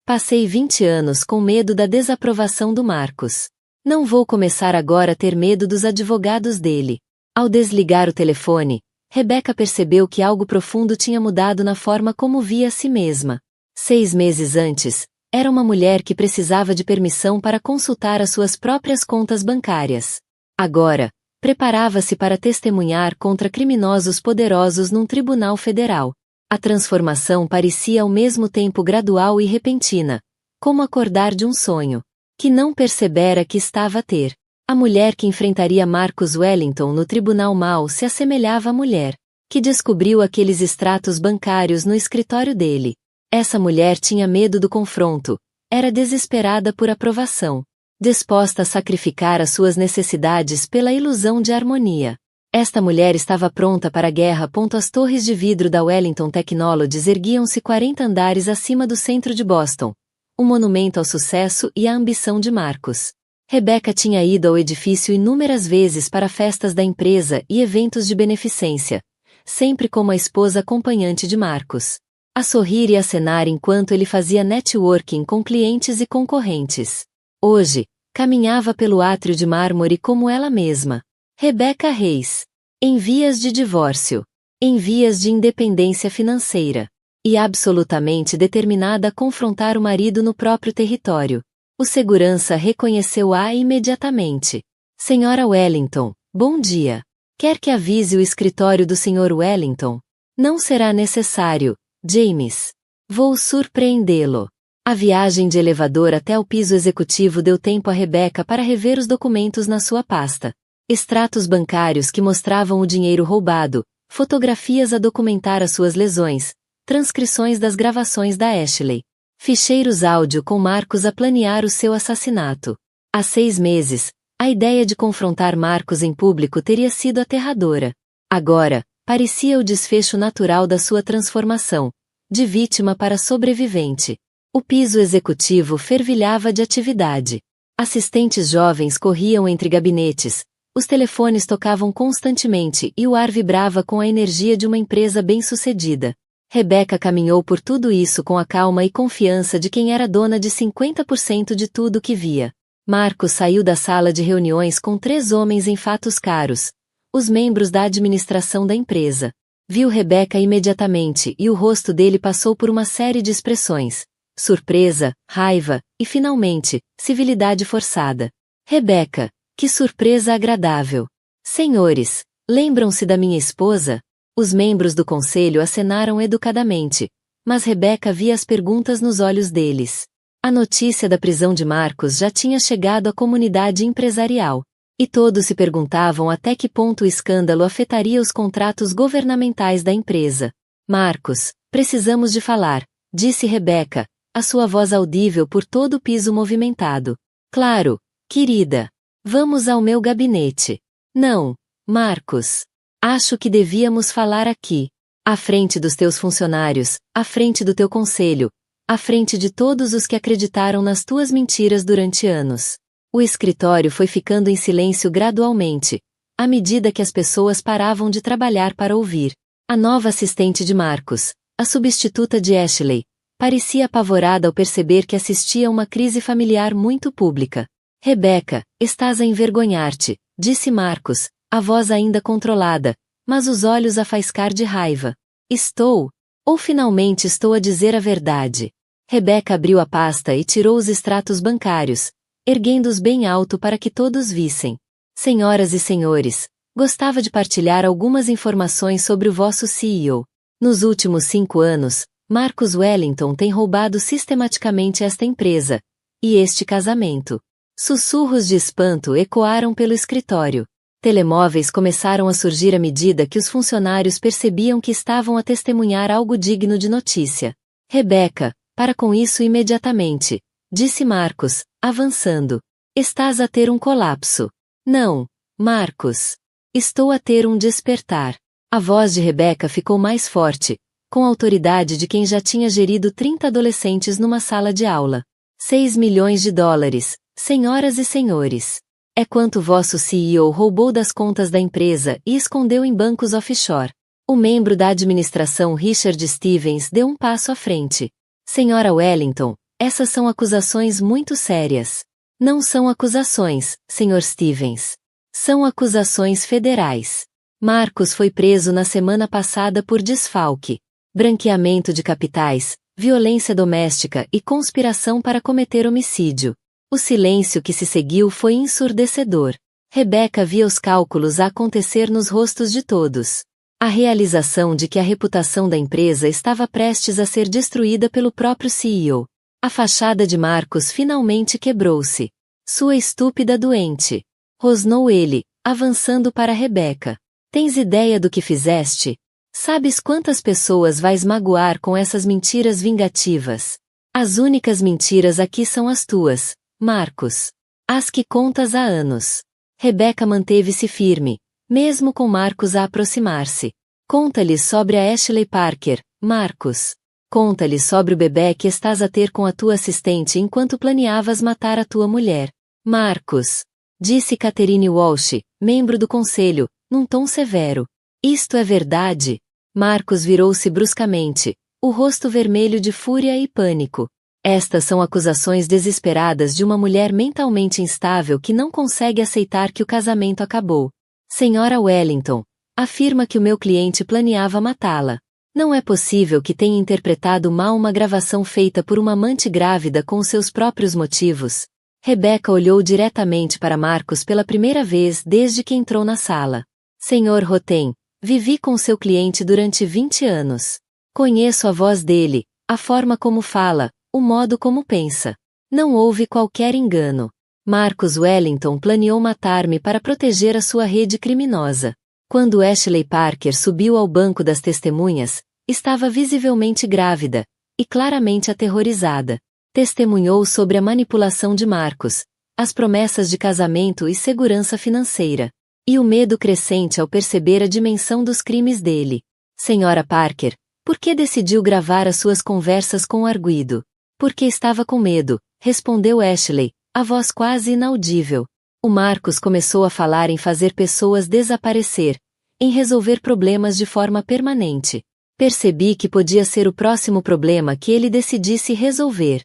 Passei 20 anos com medo da desaprovação do Marcos. Não vou começar agora a ter medo dos advogados dele. Ao desligar o telefone, Rebecca percebeu que algo profundo tinha mudado na forma como via a si mesma. 6 meses antes, era uma mulher que precisava de permissão para consultar as suas próprias contas bancárias. Agora, preparava-se para testemunhar contra criminosos poderosos num tribunal federal. A transformação parecia ao mesmo tempo gradual e repentina, como acordar de um sonho, que não percebera que estava a ter. A mulher que enfrentaria Marcus Wellington no tribunal mal se assemelhava à mulher que descobriu aqueles extratos bancários no escritório dele. Essa mulher tinha medo do confronto, era desesperada por aprovação, disposta a sacrificar as suas necessidades pela ilusão de harmonia. Esta mulher estava pronta para a guerra. As torres de vidro da Wellington Technologies erguiam-se 40 andares acima do centro de Boston, um monumento ao sucesso e à ambição de Marcos. Rebecca tinha ido ao edifício inúmeras vezes para festas da empresa e eventos de beneficência, sempre como a esposa acompanhante de Marcos. A sorrir e acenar enquanto ele fazia networking com clientes e concorrentes. Hoje, caminhava pelo átrio de mármore como ela mesma. Rebecca Reis. Em vias de divórcio. Em vias de independência financeira. E absolutamente determinada a confrontar o marido no próprio território. O segurança reconheceu-a imediatamente. Senhora Wellington, bom dia. Quer que avise o escritório do Sr. Wellington? Não será necessário, James. Vou surpreendê-lo. A viagem de elevador até o piso executivo deu tempo a Rebecca para rever os documentos na sua pasta. Extratos bancários que mostravam o dinheiro roubado, fotografias a documentar as suas lesões, transcrições das gravações da Ashley. Ficheiros áudio com Marcos a planear o seu assassinato. Há 6 meses, a ideia de confrontar Marcos em público teria sido aterradora. Agora, parecia o desfecho natural da sua transformação, de vítima para sobrevivente. O piso executivo fervilhava de atividade. Assistentes jovens corriam entre gabinetes, os telefones tocavam constantemente e o ar vibrava com a energia de uma empresa bem-sucedida. Rebecca caminhou por tudo isso com a calma e confiança de quem era dona de 50% de tudo que via. Marcos saiu da sala de reuniões com 3 homens em fatos caros, os membros da administração da empresa. Viu Rebecca imediatamente e o rosto dele passou por uma série de expressões: surpresa, raiva, e finalmente, civilidade forçada. Rebecca, que surpresa agradável! Senhores, lembram-se da minha esposa? Os membros do conselho acenaram educadamente, mas Rebecca via as perguntas nos olhos deles. A notícia da prisão de Marcos já tinha chegado à comunidade empresarial, e todos se perguntavam até que ponto o escândalo afetaria os contratos governamentais da empresa. Marcos, precisamos de falar, disse Rebecca, a sua voz audível por todo o piso movimentado. Claro, querida. Vamos ao meu gabinete. Não, Marcos. Acho que devíamos falar aqui. À frente dos teus funcionários, à frente do teu conselho, à frente de todos os que acreditaram nas tuas mentiras durante anos. O escritório foi ficando em silêncio gradualmente, à medida que as pessoas paravam de trabalhar para ouvir. A nova assistente de Marcos, a substituta de Ashley, parecia apavorada ao perceber que assistia a uma crise familiar muito pública. Rebecca, estás a envergonhar-te, disse Marcos, a voz ainda controlada, mas os olhos a faiscar de raiva. Estou? Ou finalmente estou a dizer a verdade? Rebecca abriu a pasta e tirou os extratos bancários, erguendo-os bem alto para que todos vissem. Senhoras e senhores, gostava de partilhar algumas informações sobre o vosso CEO. Nos últimos 5 anos, Marcus Wellington tem roubado sistematicamente esta empresa. E este casamento. Sussurros de espanto ecoaram pelo escritório. Telemóveis começaram a surgir à medida que os funcionários percebiam que estavam a testemunhar algo digno de notícia. Rebecca, para com isso imediatamente, disse Marcus, avançando. Estás a ter um colapso. Não, Marcus. Estou a ter um despertar. A voz de Rebecca ficou mais forte, com a autoridade de quem já tinha gerido 30 adolescentes numa sala de aula. 6 milhões de dólares, senhoras e senhores. É quanto vosso CEO roubou das contas da empresa e escondeu em bancos offshore. O membro da administração Richard Stevens deu um passo à frente. Senhora Wellington, essas são acusações muito sérias. Não são acusações, Sr. Stevens. São acusações federais. Marcus foi preso na semana passada por desfalque, branqueamento de capitais, violência doméstica e conspiração para cometer homicídio. O silêncio que se seguiu foi ensurdecedor. Rebecca via os cálculos a acontecer nos rostos de todos. A realização de que a reputação da empresa estava prestes a ser destruída pelo próprio CEO. A fachada de Marcus finalmente quebrou-se. Sua estúpida doente. Rosnou ele, avançando para Rebecca. Tens ideia do que fizeste? Sabes quantas pessoas vais magoar com essas mentiras vingativas? As únicas mentiras aqui são as tuas, Marcus. As que contas há anos. Rebecca manteve-se firme, mesmo com Marcus a aproximar-se. Conta-lhe sobre a Ashley Parker, Marcus. Conta-lhe sobre o bebê que estás a ter com a tua assistente enquanto planeavas matar a tua mulher. Marcus. Disse Catherine Walsh, membro do conselho, num tom severo. Isto é verdade? Marcus virou-se bruscamente, o rosto vermelho de fúria e pânico. Estas são acusações desesperadas de uma mulher mentalmente instável que não consegue aceitar que o casamento acabou. Senhora Wellington, afirma que o meu cliente planeava matá-la. Não é possível que tenha interpretado mal uma gravação feita por uma amante grávida com seus próprios motivos. Rebecca olhou diretamente para Marcus pela primeira vez desde que entrou na sala. Senhor Rotem, vivi com seu cliente durante 20 anos. Conheço a voz dele, a forma como fala, o modo como pensa. Não houve qualquer engano. Marcus Wellington planeou matar-me para proteger a sua rede criminosa. Quando Ashley Parker subiu ao banco das testemunhas, estava visivelmente grávida, e claramente aterrorizada. Testemunhou sobre a manipulação de Marcus, as promessas de casamento e segurança financeira, e o medo crescente ao perceber a dimensão dos crimes dele. Senhora Parker, por que decidiu gravar as suas conversas com o arguido? Porque estava com medo, respondeu Ashley, a voz quase inaudível. O Marcus começou a falar em fazer pessoas desaparecer, em resolver problemas de forma permanente. Percebi que podia ser o próximo problema que ele decidisse resolver.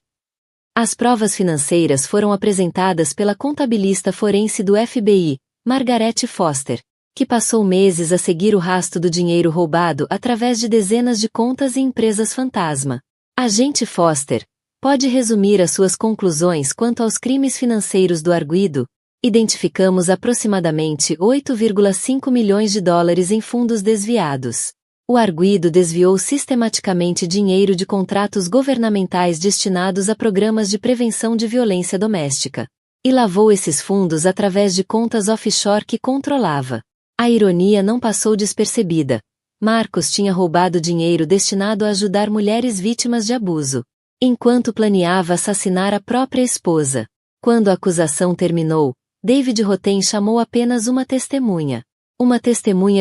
As provas financeiras foram apresentadas pela contabilista forense do FBI, Margaret Foster, que passou meses a seguir o rastro do dinheiro roubado através de dezenas de contas e empresas fantasma. Agente Foster, pode resumir as suas conclusões quanto aos crimes financeiros do arguido? Identificamos aproximadamente 8,5 milhões de dólares em fundos desviados. O arguido desviou sistematicamente dinheiro de contratos governamentais destinados a programas de prevenção de violência doméstica. E lavou esses fundos através de contas offshore que controlava. A ironia não passou despercebida. Marcus tinha roubado dinheiro destinado a ajudar mulheres vítimas de abuso, enquanto planeava assassinar a própria esposa. Quando a acusação terminou, David Rotem chamou apenas uma testemunha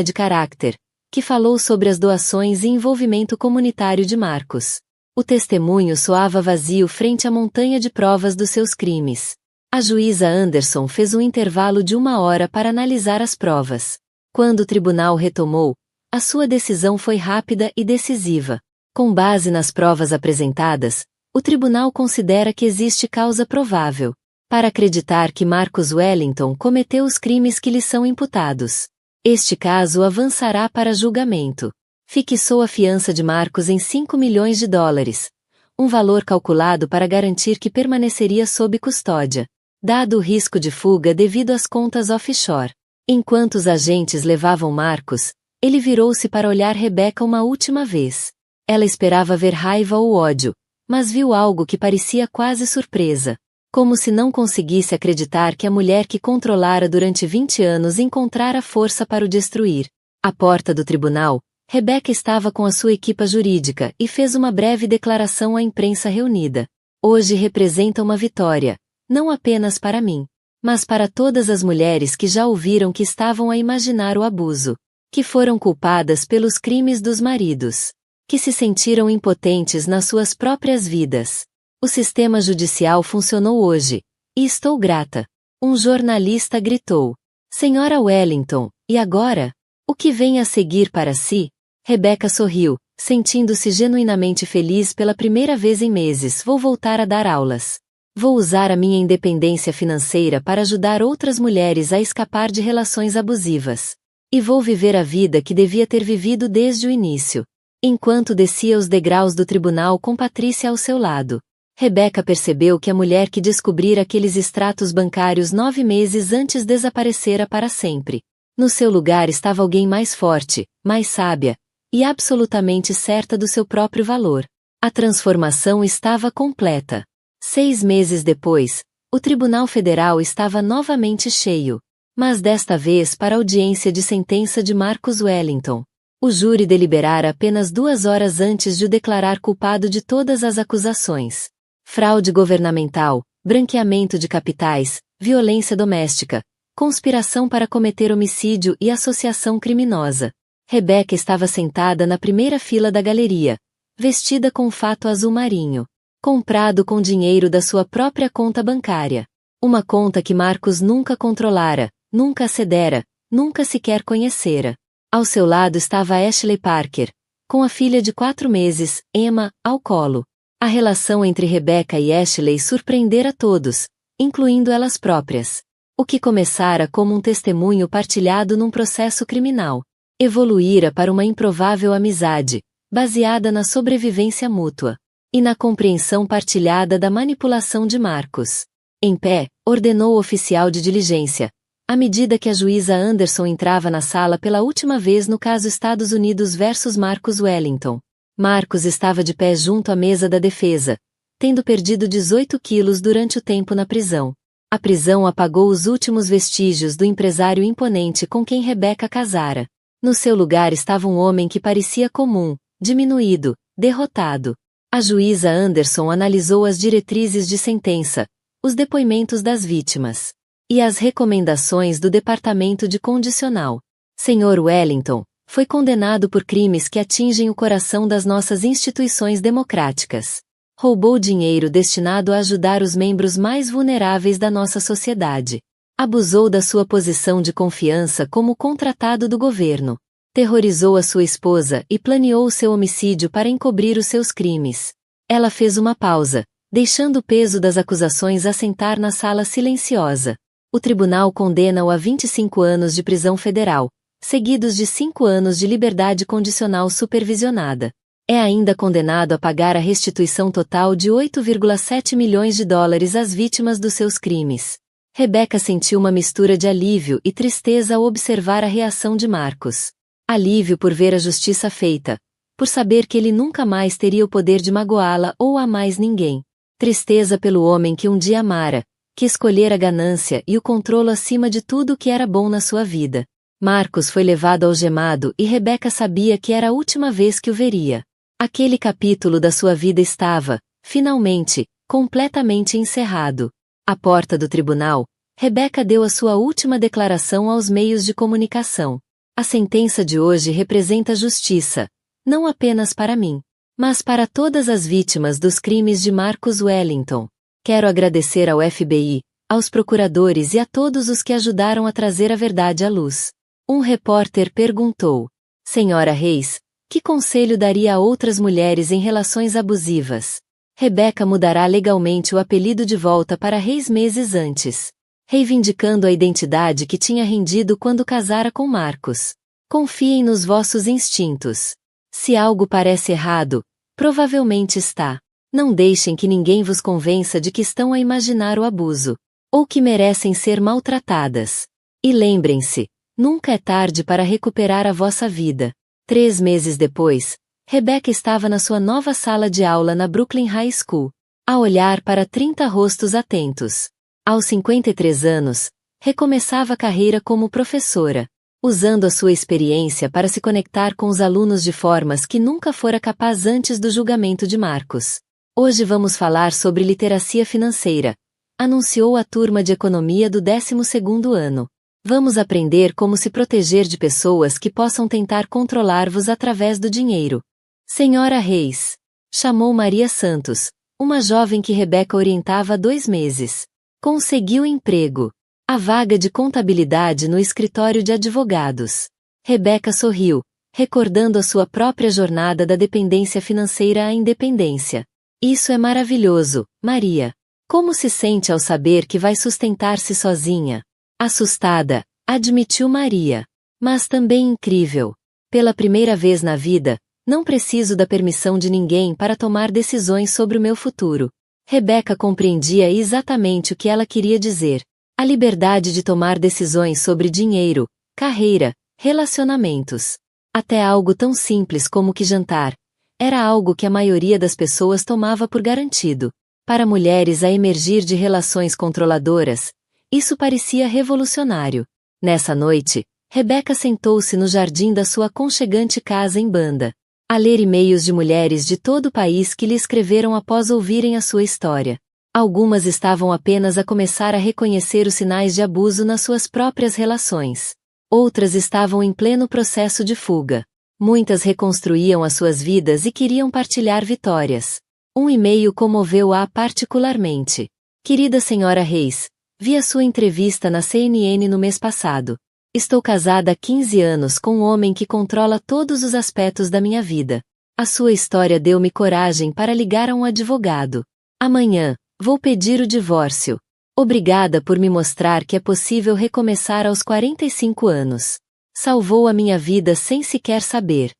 de caráter, que falou sobre as doações e envolvimento comunitário de Marcus. O testemunho soava vazio frente à montanha de provas dos seus crimes. A juíza Anderson fez um intervalo de 1 hora para analisar as provas. Quando o tribunal retomou, a sua decisão foi rápida e decisiva. Com base nas provas apresentadas, o tribunal considera que existe causa provável para acreditar que Marcus Wellington cometeu os crimes que lhe são imputados. Este caso avançará para julgamento. Fixou a fiança de Marcus em 5 milhões de dólares, um valor calculado para garantir que permaneceria sob custódia, dado o risco de fuga devido às contas offshore. Enquanto os agentes levavam Marcus, ele virou-se para olhar Rebecca uma última vez. Ela esperava ver raiva ou ódio, mas viu algo que parecia quase surpresa. Como se não conseguisse acreditar que a mulher que controlara durante 20 anos encontrara força para o destruir. À porta do tribunal, Rebecca estava com a sua equipa jurídica e fez uma breve declaração à imprensa reunida. Hoje representa uma vitória, não apenas para mim, mas para todas as mulheres que já ouviram que estavam a imaginar o abuso, que foram culpadas pelos crimes dos maridos, que se sentiram impotentes nas suas próprias vidas. O sistema judicial funcionou hoje, e estou grata. Um jornalista gritou. Senhora Wellington, e agora? O que vem a seguir para si? Rebecca sorriu, sentindo-se genuinamente feliz pela primeira vez em meses. Vou voltar a dar aulas. Vou usar a minha independência financeira para ajudar outras mulheres a escapar de relações abusivas. E vou viver a vida que devia ter vivido desde o início. Enquanto descia os degraus do tribunal com Patrícia ao seu lado, Rebecca percebeu que a mulher que descobrira aqueles extratos bancários 9 meses antes desaparecera para sempre. No seu lugar estava alguém mais forte, mais sábia, e absolutamente certa do seu próprio valor. A transformação estava completa. 6 meses depois, o Tribunal Federal estava novamente cheio. Mas desta vez para a audiência de sentença de Marcus Wellington. O júri deliberara apenas 2 horas antes de o declarar culpado de todas as acusações. Fraude governamental, branqueamento de capitais, violência doméstica, conspiração para cometer homicídio e associação criminosa. Rebecca estava sentada na primeira fila da galeria, vestida com um fato azul marinho, comprado com dinheiro da sua própria conta bancária. Uma conta que Marcus nunca controlara, nunca cedera, nunca sequer conhecera. Ao seu lado estava Ashley Parker, com a filha de 4 meses, Emma, ao colo. A relação entre Rebecca e Ashley surpreendera todos, incluindo elas próprias. O que começara como um testemunho partilhado num processo criminal, evoluíra para uma improvável amizade, baseada na sobrevivência mútua, e na compreensão partilhada da manipulação de Marcus. Em pé, ordenou o oficial de diligência, à medida que a juíza Anderson entrava na sala pela última vez no caso Estados Unidos versus Marcus Wellington. Marcus estava de pé junto à mesa da defesa, tendo perdido 18 quilos durante o tempo na prisão. A prisão apagou os últimos vestígios do empresário imponente com quem Rebecca casara. No seu lugar estava um homem que parecia comum, diminuído, derrotado. A juíza Anderson analisou as diretrizes de sentença, os depoimentos das vítimas e as recomendações do Departamento de Condicional. Sr. Wellington foi condenado por crimes que atingem o coração das nossas instituições democráticas. Roubou dinheiro destinado a ajudar os membros mais vulneráveis da nossa sociedade. Abusou da sua posição de confiança como contratado do governo. Terrorizou a sua esposa e planeou o seu homicídio para encobrir os seus crimes. Ela fez uma pausa, deixando o peso das acusações assentar na sala silenciosa. O tribunal condena-o a 25 anos de prisão federal, seguidos de 5 anos de liberdade condicional supervisionada. É ainda condenado a pagar a restituição total de 8,7 milhões de dólares às vítimas dos seus crimes. Rebecca sentiu uma mistura de alívio e tristeza ao observar a reação de Marcus. Alívio por ver a justiça feita, por saber que ele nunca mais teria o poder de magoá-la ou a mais ninguém. Tristeza pelo homem que um dia amara, que escolhera a ganância e o controle acima de tudo o que era bom na sua vida. Marcus foi levado algemado e Rebecca sabia que era a última vez que o veria. Aquele capítulo da sua vida estava, finalmente, completamente encerrado. À porta do tribunal, Rebecca deu a sua última declaração aos meios de comunicação. A sentença de hoje representa justiça, não apenas para mim, mas para todas as vítimas dos crimes de Marcus Wellington. Quero agradecer ao FBI, aos procuradores e a todos os que ajudaram a trazer a verdade à luz. Um repórter perguntou: Senhora Reis, que conselho daria a outras mulheres em relações abusivas? Rebecca mudará legalmente o apelido de volta para Reis meses antes, reivindicando a identidade que tinha rendido quando casara com Marcus. Confiem nos vossos instintos. Se algo parece errado, provavelmente está. Não deixem que ninguém vos convença de que estão a imaginar o abuso, ou que merecem ser maltratadas. E lembrem-se, nunca é tarde para recuperar a vossa vida. 3 meses depois, Rebecca estava na sua nova sala de aula na Brooklyn High School, a olhar para 30 rostos atentos. Aos 53 anos, recomeçava a carreira como professora, usando a sua experiência para se conectar com os alunos de formas que nunca fora capaz antes do julgamento de Marcos. Hoje vamos falar sobre literacia financeira, anunciou a turma de economia do 12º ano. Vamos aprender como se proteger de pessoas que possam tentar controlar-vos através do dinheiro. Senhora Reis, chamou Maria Santos, uma jovem que Rebecca orientava há 2 meses. Conseguiu emprego. A vaga de contabilidade no escritório de advogados. Rebecca sorriu, recordando a sua própria jornada da dependência financeira à independência. Isso é maravilhoso, Maria. Como se sente ao saber que vai sustentar-se sozinha? Assustada, admitiu Maria. Mas também incrível. Pela primeira vez na vida, não preciso da permissão de ninguém para tomar decisões sobre o meu futuro. Rebecca compreendia exatamente o que ela queria dizer. A liberdade de tomar decisões sobre dinheiro, carreira, relacionamentos. Até algo tão simples como que jantar. Era algo que a maioria das pessoas tomava por garantido. Para mulheres a emergir de relações controladoras, isso parecia revolucionário. Nessa noite, Rebecca sentou-se no jardim da sua aconchegante casa em Banda, a ler e-mails de mulheres de todo o país que lhe escreveram após ouvirem a sua história. Algumas estavam apenas a começar a reconhecer os sinais de abuso nas suas próprias relações. Outras estavam em pleno processo de fuga. Muitas reconstruíam as suas vidas e queriam partilhar vitórias. Um e-mail comoveu-a particularmente. Querida Senhora Reis, vi a sua entrevista na CNN no mês passado. Estou casada há 15 anos com um homem que controla todos os aspectos da minha vida. A sua história deu-me coragem para ligar a um advogado. Amanhã, vou pedir o divórcio. Obrigada por me mostrar que é possível recomeçar aos 45 anos. Salvou a minha vida sem sequer saber.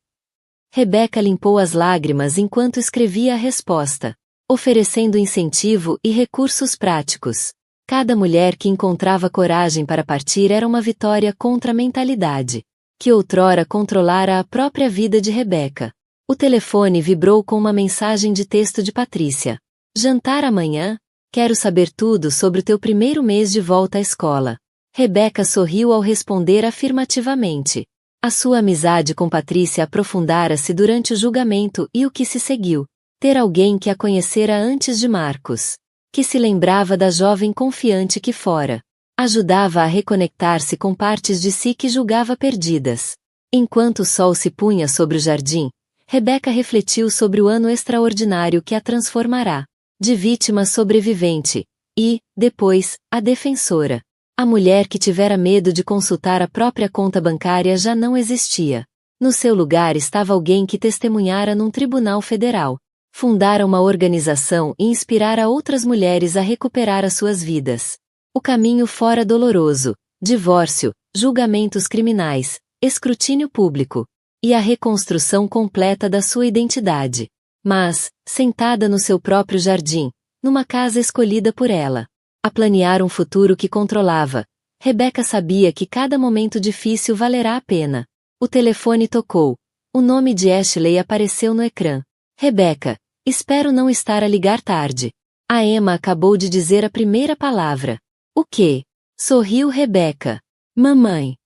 Rebecca limpou as lágrimas enquanto escrevia a resposta, oferecendo incentivo e recursos práticos. Cada mulher que encontrava coragem para partir era uma vitória contra a mentalidade, que outrora controlara a própria vida de Rebecca. O telefone vibrou com uma mensagem de texto de Patrícia. Jantar amanhã? Quero saber tudo sobre o teu primeiro mês de volta à escola. Rebecca sorriu ao responder afirmativamente. A sua amizade com Patrícia aprofundara-se durante o julgamento e o que se seguiu. Ter alguém que a conhecera antes de Marcos, que se lembrava da jovem confiante que fora. Ajudava a reconectar-se com partes de si que julgava perdidas. Enquanto o sol se punha sobre o jardim, Rebecca refletiu sobre o ano extraordinário que a transformará. De vítima sobrevivente, e, depois, a defensora. A mulher que tivera medo de consultar a própria conta bancária já não existia. No seu lugar estava alguém que testemunhara num tribunal federal. Fundara uma organização e inspirara outras mulheres a recuperar as suas vidas. O caminho fora doloroso, divórcio, julgamentos criminais, escrutínio público, e a reconstrução completa da sua identidade. Mas, sentada no seu próprio jardim, numa casa escolhida por ela, a planear um futuro que controlava, Rebecca sabia que cada momento difícil valerá a pena. O telefone tocou. O nome de Ashley apareceu no ecrã. Rebecca, espero não estar a ligar tarde. A Emma acabou de dizer a primeira palavra. O quê? Sorriu Rebecca. Mamãe.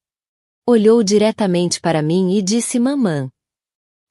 Olhou diretamente para mim e disse mamã.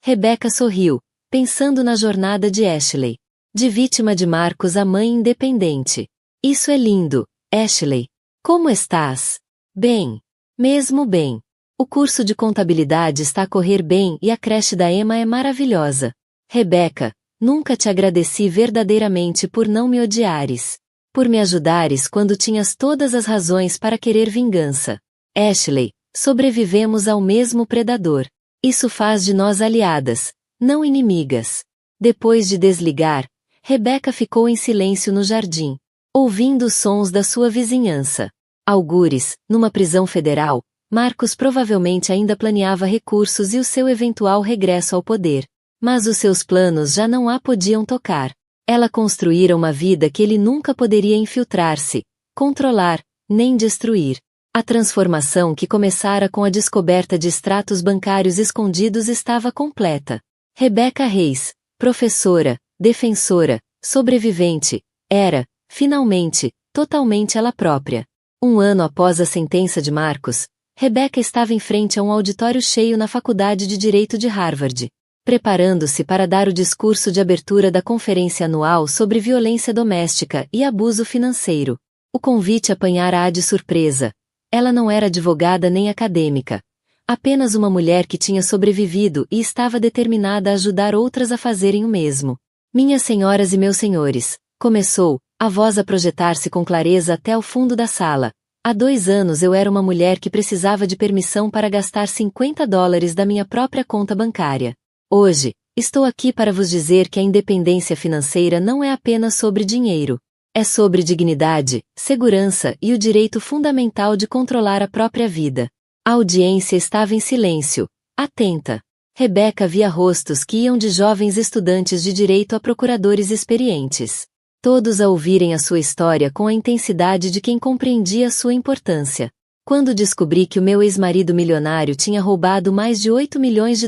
Rebecca sorriu, pensando na jornada de Ashley. De vítima de Marcos a mãe independente. Isso é lindo, Ashley. Como estás? Bem. Mesmo bem. O curso de contabilidade está a correr bem e a creche da Emma é maravilhosa. Rebecca, nunca te agradeci verdadeiramente por não me odiares. Por me ajudares quando tinhas todas as razões para querer vingança. Ashley, sobrevivemos ao mesmo predador. Isso faz de nós aliadas, não inimigas. Depois de desligar, Rebecca ficou em silêncio no jardim, ouvindo os sons da sua vizinhança. Algures, numa prisão federal, Marcos provavelmente ainda planeava recursos e o seu eventual regresso ao poder. Mas os seus planos já não a podiam tocar. Ela construíra uma vida que ele nunca poderia infiltrar-se, controlar, nem destruir. A transformação que começara com a descoberta de extratos bancários escondidos estava completa. Rebecca Reis, professora, defensora, sobrevivente, era, finalmente, totalmente ela própria. Um ano após a sentença de Marcos, Rebecca estava em frente a um auditório cheio na Faculdade de Direito de Harvard, preparando-se para dar o discurso de abertura da conferência anual sobre violência doméstica e abuso financeiro. O convite apanhara-a de surpresa. Ela não era advogada nem acadêmica. Apenas uma mulher que tinha sobrevivido e estava determinada a ajudar outras a fazerem o mesmo. Minhas senhoras e meus senhores, começou, a voz a projetar-se com clareza até o fundo da sala. Há 2 anos eu era uma mulher que precisava de permissão para gastar $50 da minha própria conta bancária. Hoje, estou aqui para vos dizer que a independência financeira não é apenas sobre dinheiro. É sobre dignidade, segurança e o direito fundamental de controlar a própria vida. A audiência estava em silêncio, atenta. Rebecca via rostos que iam de jovens estudantes de direito a procuradores experientes. Todos a ouvirem a sua história com a intensidade de quem compreendia sua importância. Quando descobri que o meu ex-marido milionário tinha roubado mais de $8 milhões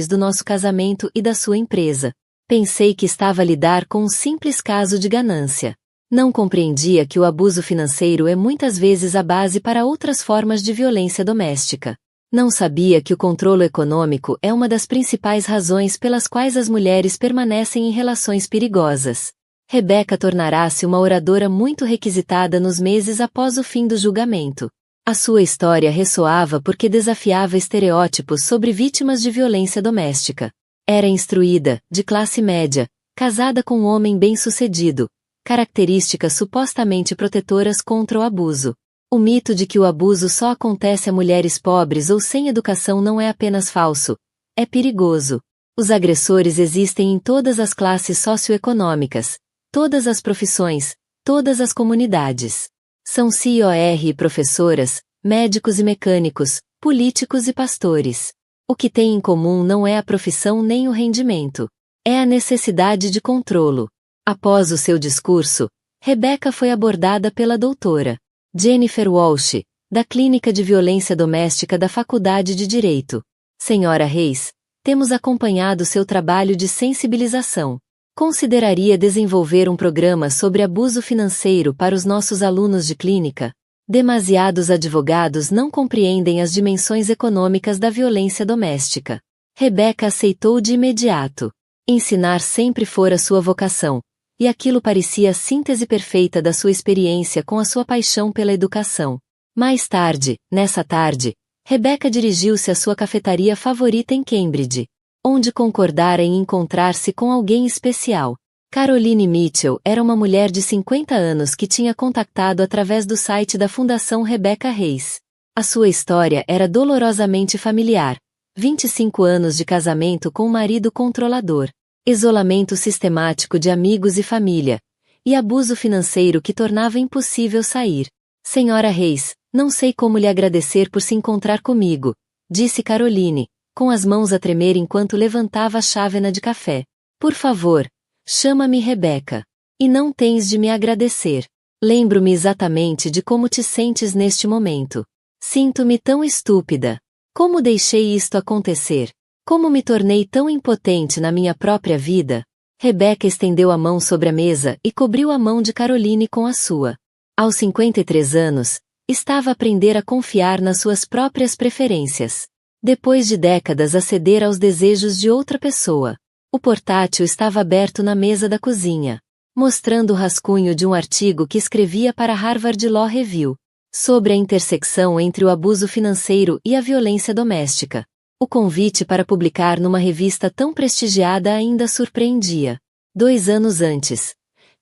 do nosso casamento e da sua empresa, pensei que estava a lidar com um simples caso de ganância. Não compreendia que o abuso financeiro é muitas vezes a base para outras formas de violência doméstica. Não sabia que o controle econômico é uma das principais razões pelas quais as mulheres permanecem em relações perigosas. Rebecca tornará-se uma oradora muito requisitada nos meses após o fim do julgamento. A sua história ressoava porque desafiava estereótipos sobre vítimas de violência doméstica. Era instruída, de classe média, casada com um homem bem-sucedido, características supostamente protetoras contra o abuso. O mito de que o abuso só acontece a mulheres pobres ou sem educação não é apenas falso, é perigoso. Os agressores existem em todas as classes socioeconômicas, todas as profissões, todas as comunidades. São COR e professoras, médicos e mecânicos, políticos e pastores. O que têm em comum não é a profissão nem o rendimento. É a necessidade de controlo. Após o seu discurso, Rebecca foi abordada pela doutora Jennifer Walsh, da Clínica de Violência Doméstica da Faculdade de Direito. Senhora Reis, temos acompanhado seu trabalho de sensibilização. Consideraria desenvolver um programa sobre abuso financeiro para os nossos alunos de clínica? Demasiados advogados não compreendem as dimensões econômicas da violência doméstica. Rebecca aceitou de imediato. Ensinar sempre fora sua vocação. E aquilo parecia a síntese perfeita da sua experiência com a sua paixão pela educação. Mais tarde, nessa tarde, Rebecca dirigiu-se à sua cafetaria favorita em Cambridge, onde concordara em encontrar-se com alguém especial. Caroline Mitchell era uma mulher de 50 anos que tinha contactado através do site da Fundação Rebecca Reis. A sua história era dolorosamente familiar. 25 anos de casamento com um marido controlador. Isolamento sistemático de amigos e família, e abuso financeiro que tornava impossível sair. Senhora Reis, não sei como lhe agradecer por se encontrar comigo, disse Caroline, com as mãos a tremer enquanto levantava a chávena de café. Por favor, chama-me Rebecca. E não tens de me agradecer. Lembro-me exatamente de como te sentes neste momento. Sinto-me tão estúpida. Como deixei isto acontecer? Como me tornei tão impotente na minha própria vida? Rebecca estendeu a mão sobre a mesa e cobriu a mão de Caroline com a sua. Aos 53 anos, estava a aprender a confiar nas suas próprias preferências. Depois de décadas a ceder aos desejos de outra pessoa. O portátil estava aberto na mesa da cozinha, mostrando o rascunho de um artigo que escrevia para a Harvard Law Review, sobre a intersecção entre o abuso financeiro e a violência doméstica. O convite para publicar numa revista tão prestigiada ainda surpreendia. 2 anos antes,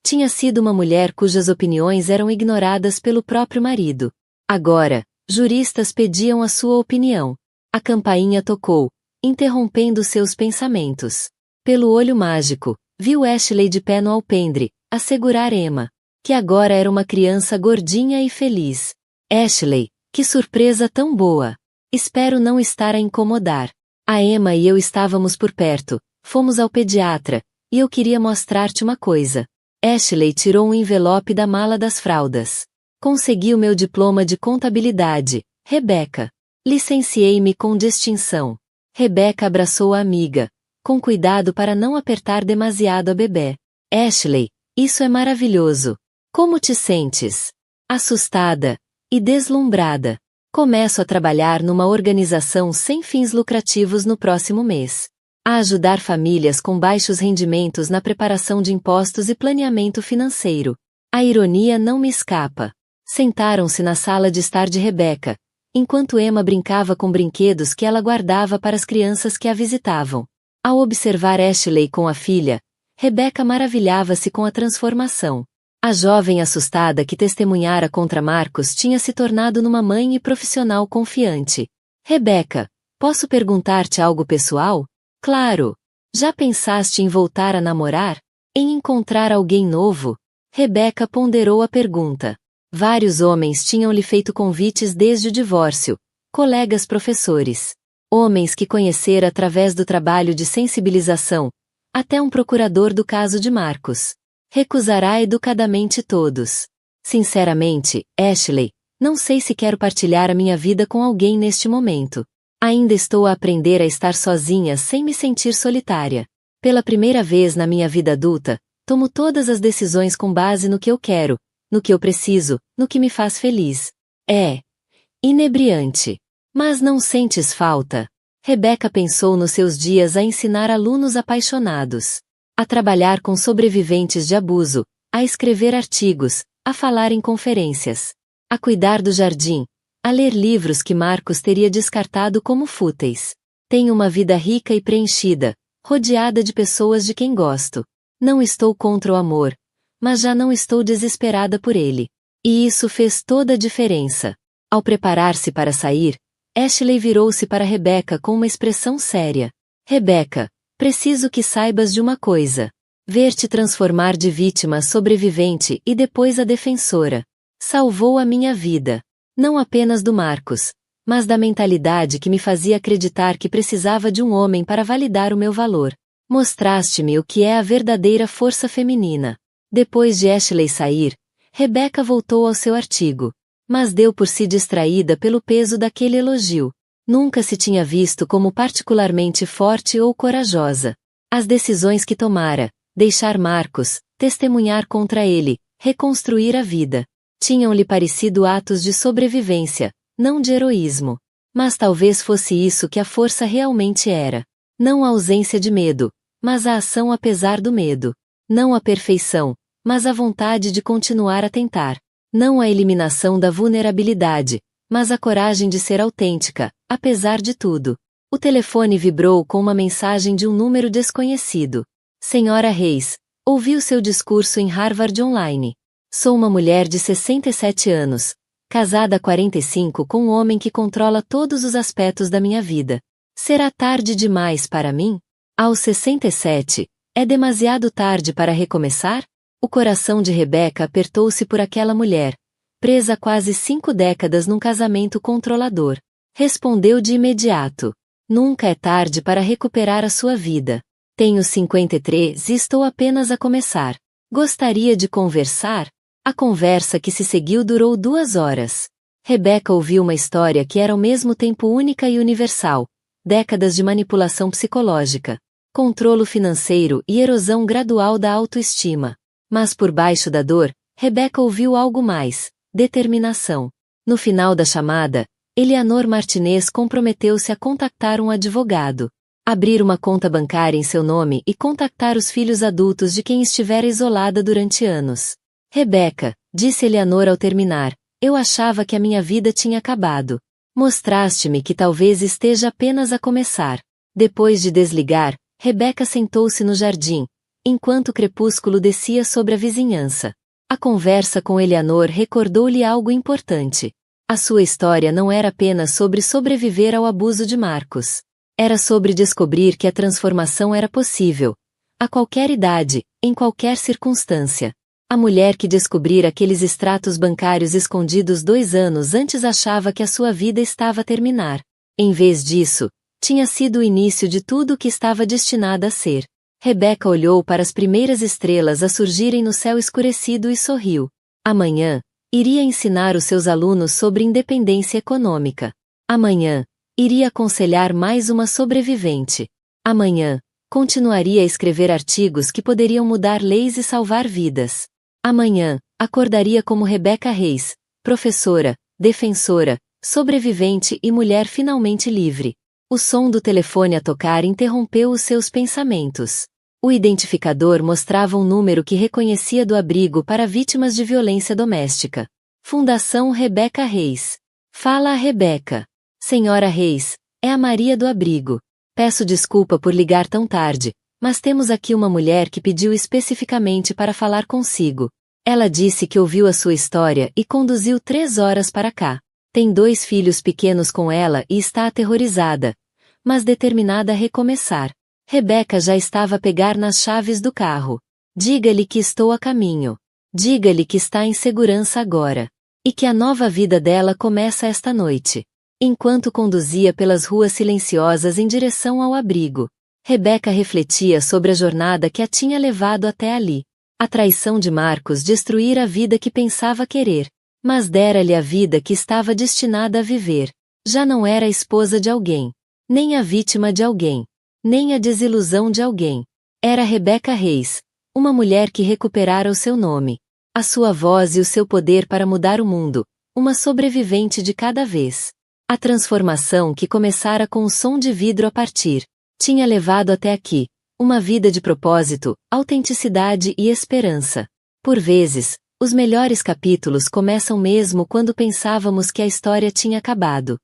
tinha sido uma mulher cujas opiniões eram ignoradas pelo próprio marido. Agora, juristas pediam a sua opinião. A campainha tocou, interrompendo seus pensamentos. Pelo olho mágico, viu Ashley de pé no alpendre, a segurar Emma, que agora era uma criança gordinha e feliz. Ashley, que surpresa tão boa! Espero não estar a incomodar. A Emma e eu estávamos por perto, fomos ao pediatra, e eu queria mostrar-te uma coisa. Ashley tirou um envelope da mala das fraldas. Consegui o meu diploma de contabilidade, Rebecca. Licenciei-me com distinção. Rebecca abraçou a amiga, com cuidado para não apertar demasiado a bebê. Ashley, isso é maravilhoso. Como te sentes? Assustada e deslumbrada. Começo a trabalhar numa organização sem fins lucrativos no próximo mês. A ajudar famílias com baixos rendimentos na preparação de impostos e planeamento financeiro. A ironia não me escapa. Sentaram-se na sala de estar de Rebecca, enquanto Emma brincava com brinquedos que ela guardava para as crianças que a visitavam. Ao observar Ashley com a filha, Rebecca maravilhava-se com a transformação. A jovem assustada que testemunhara contra Marcos tinha se tornado numa mãe e profissional confiante. Rebecca, posso perguntar-te algo pessoal? Claro. Já pensaste em voltar a namorar? Em encontrar alguém novo? Rebecca ponderou a pergunta. Vários homens tinham-lhe feito convites desde o divórcio, colegas professores. Homens que conhecera através do trabalho de sensibilização, até um procurador do caso de Marcos. Recusará educadamente todos. Sinceramente, Ashley, não sei se quero partilhar a minha vida com alguém neste momento. Ainda estou a aprender a estar sozinha sem me sentir solitária. Pela primeira vez na minha vida adulta, tomo todas as decisões com base no que eu quero, no que eu preciso, no que me faz feliz. É inebriante. Mas não sentes falta? Rebecca pensou nos seus dias a ensinar alunos apaixonados, a trabalhar com sobreviventes de abuso, a escrever artigos, a falar em conferências, a cuidar do jardim, a ler livros que Marcos teria descartado como fúteis. Tenho uma vida rica e preenchida, rodeada de pessoas de quem gosto. Não estou contra o amor, mas já não estou desesperada por ele. E isso fez toda a diferença. Ao preparar-se para sair, Ashley virou-se para Rebecca com uma expressão séria. Rebecca, preciso que saibas de uma coisa. Ver-te transformar de vítima a sobrevivente e depois a defensora. Salvou a minha vida. Não apenas do Marcos, mas da mentalidade que me fazia acreditar que precisava de um homem para validar o meu valor. Mostraste-me o que é a verdadeira força feminina. Depois de Ashley sair, Rebecca voltou ao seu artigo, mas deu por si distraída pelo peso daquele elogio. Nunca se tinha visto como particularmente forte ou corajosa. As decisões que tomara, deixar Marcos, testemunhar contra ele, reconstruir a vida, tinham-lhe parecido atos de sobrevivência, não de heroísmo. Mas talvez fosse isso que a força realmente era. Não a ausência de medo, mas a ação apesar do medo. Não a perfeição, mas a vontade de continuar a tentar. Não a eliminação da vulnerabilidade, mas a coragem de ser autêntica, apesar de tudo. O telefone vibrou com uma mensagem de um número desconhecido. Senhora Reis, ouvi o seu discurso em Harvard Online. Sou uma mulher de 67 anos, casada há 45 com um homem que controla todos os aspectos da minha vida. Será tarde demais para mim? Aos 67, é demasiado tarde para recomeçar? O coração de Rebecca apertou-se por aquela mulher, presa há quase 5 décadas num casamento controlador. Respondeu de imediato. Nunca é tarde para recuperar a sua vida. Tenho 53 e estou apenas a começar. Gostaria de conversar? A conversa que se seguiu durou 2 horas. Rebecca ouviu uma história que era ao mesmo tempo única e universal. Décadas de manipulação psicológica, controlo financeiro e erosão gradual da autoestima. Mas por baixo da dor, Rebecca ouviu algo mais: determinação. No final da chamada, Eleanor Martinez comprometeu-se a contactar um advogado, abrir uma conta bancária em seu nome e contactar os filhos adultos de quem estivera isolada durante anos. Rebecca, disse Eleanor ao terminar, eu achava que a minha vida tinha acabado. Mostraste-me que talvez esteja apenas a começar. Depois de desligar, Rebecca sentou-se no jardim, enquanto o crepúsculo descia sobre a vizinhança. A conversa com Eleanor recordou-lhe algo importante. A sua história não era apenas sobre sobreviver ao abuso de Marcos. Era sobre descobrir que a transformação era possível, a qualquer idade, em qualquer circunstância. A mulher que descobrira aqueles extratos bancários escondidos 2 anos antes achava que a sua vida estava a terminar. Em vez disso, tinha sido o início de tudo o que estava destinada a ser. Rebecca olhou para as primeiras estrelas a surgirem no céu escurecido e sorriu. Amanhã, iria ensinar os seus alunos sobre independência econômica. Amanhã, iria aconselhar mais uma sobrevivente. Amanhã, Continuaria a escrever artigos que poderiam mudar leis e salvar vidas. Amanhã, acordaria como Rebecca Reis, professora, defensora, sobrevivente e mulher finalmente livre. O som do telefone a tocar interrompeu os seus pensamentos. O identificador mostrava um número que reconhecia do abrigo para vítimas de violência doméstica. Fundação Rebecca Reis. Fala a Rebecca. Senhora Reis, é a Maria do abrigo. Peço desculpa por ligar tão tarde, mas temos aqui uma mulher que pediu especificamente para falar consigo. Ela disse que ouviu a sua história e conduziu 3 horas para cá. Tem 2 filhos pequenos com ela e está aterrorizada, mas determinada a recomeçar. Rebecca já estava a pegar nas chaves do carro. Diga-lhe que estou a caminho. Diga-lhe que está em segurança agora. E que a nova vida dela começa esta noite. Enquanto conduzia pelas ruas silenciosas em direção ao abrigo, Rebecca refletia sobre a jornada que a tinha levado até ali. A traição de Marcos destruíra a vida que pensava querer, mas dera-lhe a vida que estava destinada a viver. Já não era a esposa de alguém, nem a vítima de alguém, nem a desilusão de alguém. Era Rebecca Reis, uma mulher que recuperara o seu nome, a sua voz e o seu poder para mudar o mundo, uma sobrevivente de cada vez. A transformação que começara com o som de vidro a partir, tinha levado até aqui, uma vida de propósito, autenticidade e esperança. Por vezes, os melhores capítulos começam mesmo quando pensávamos que a história tinha acabado.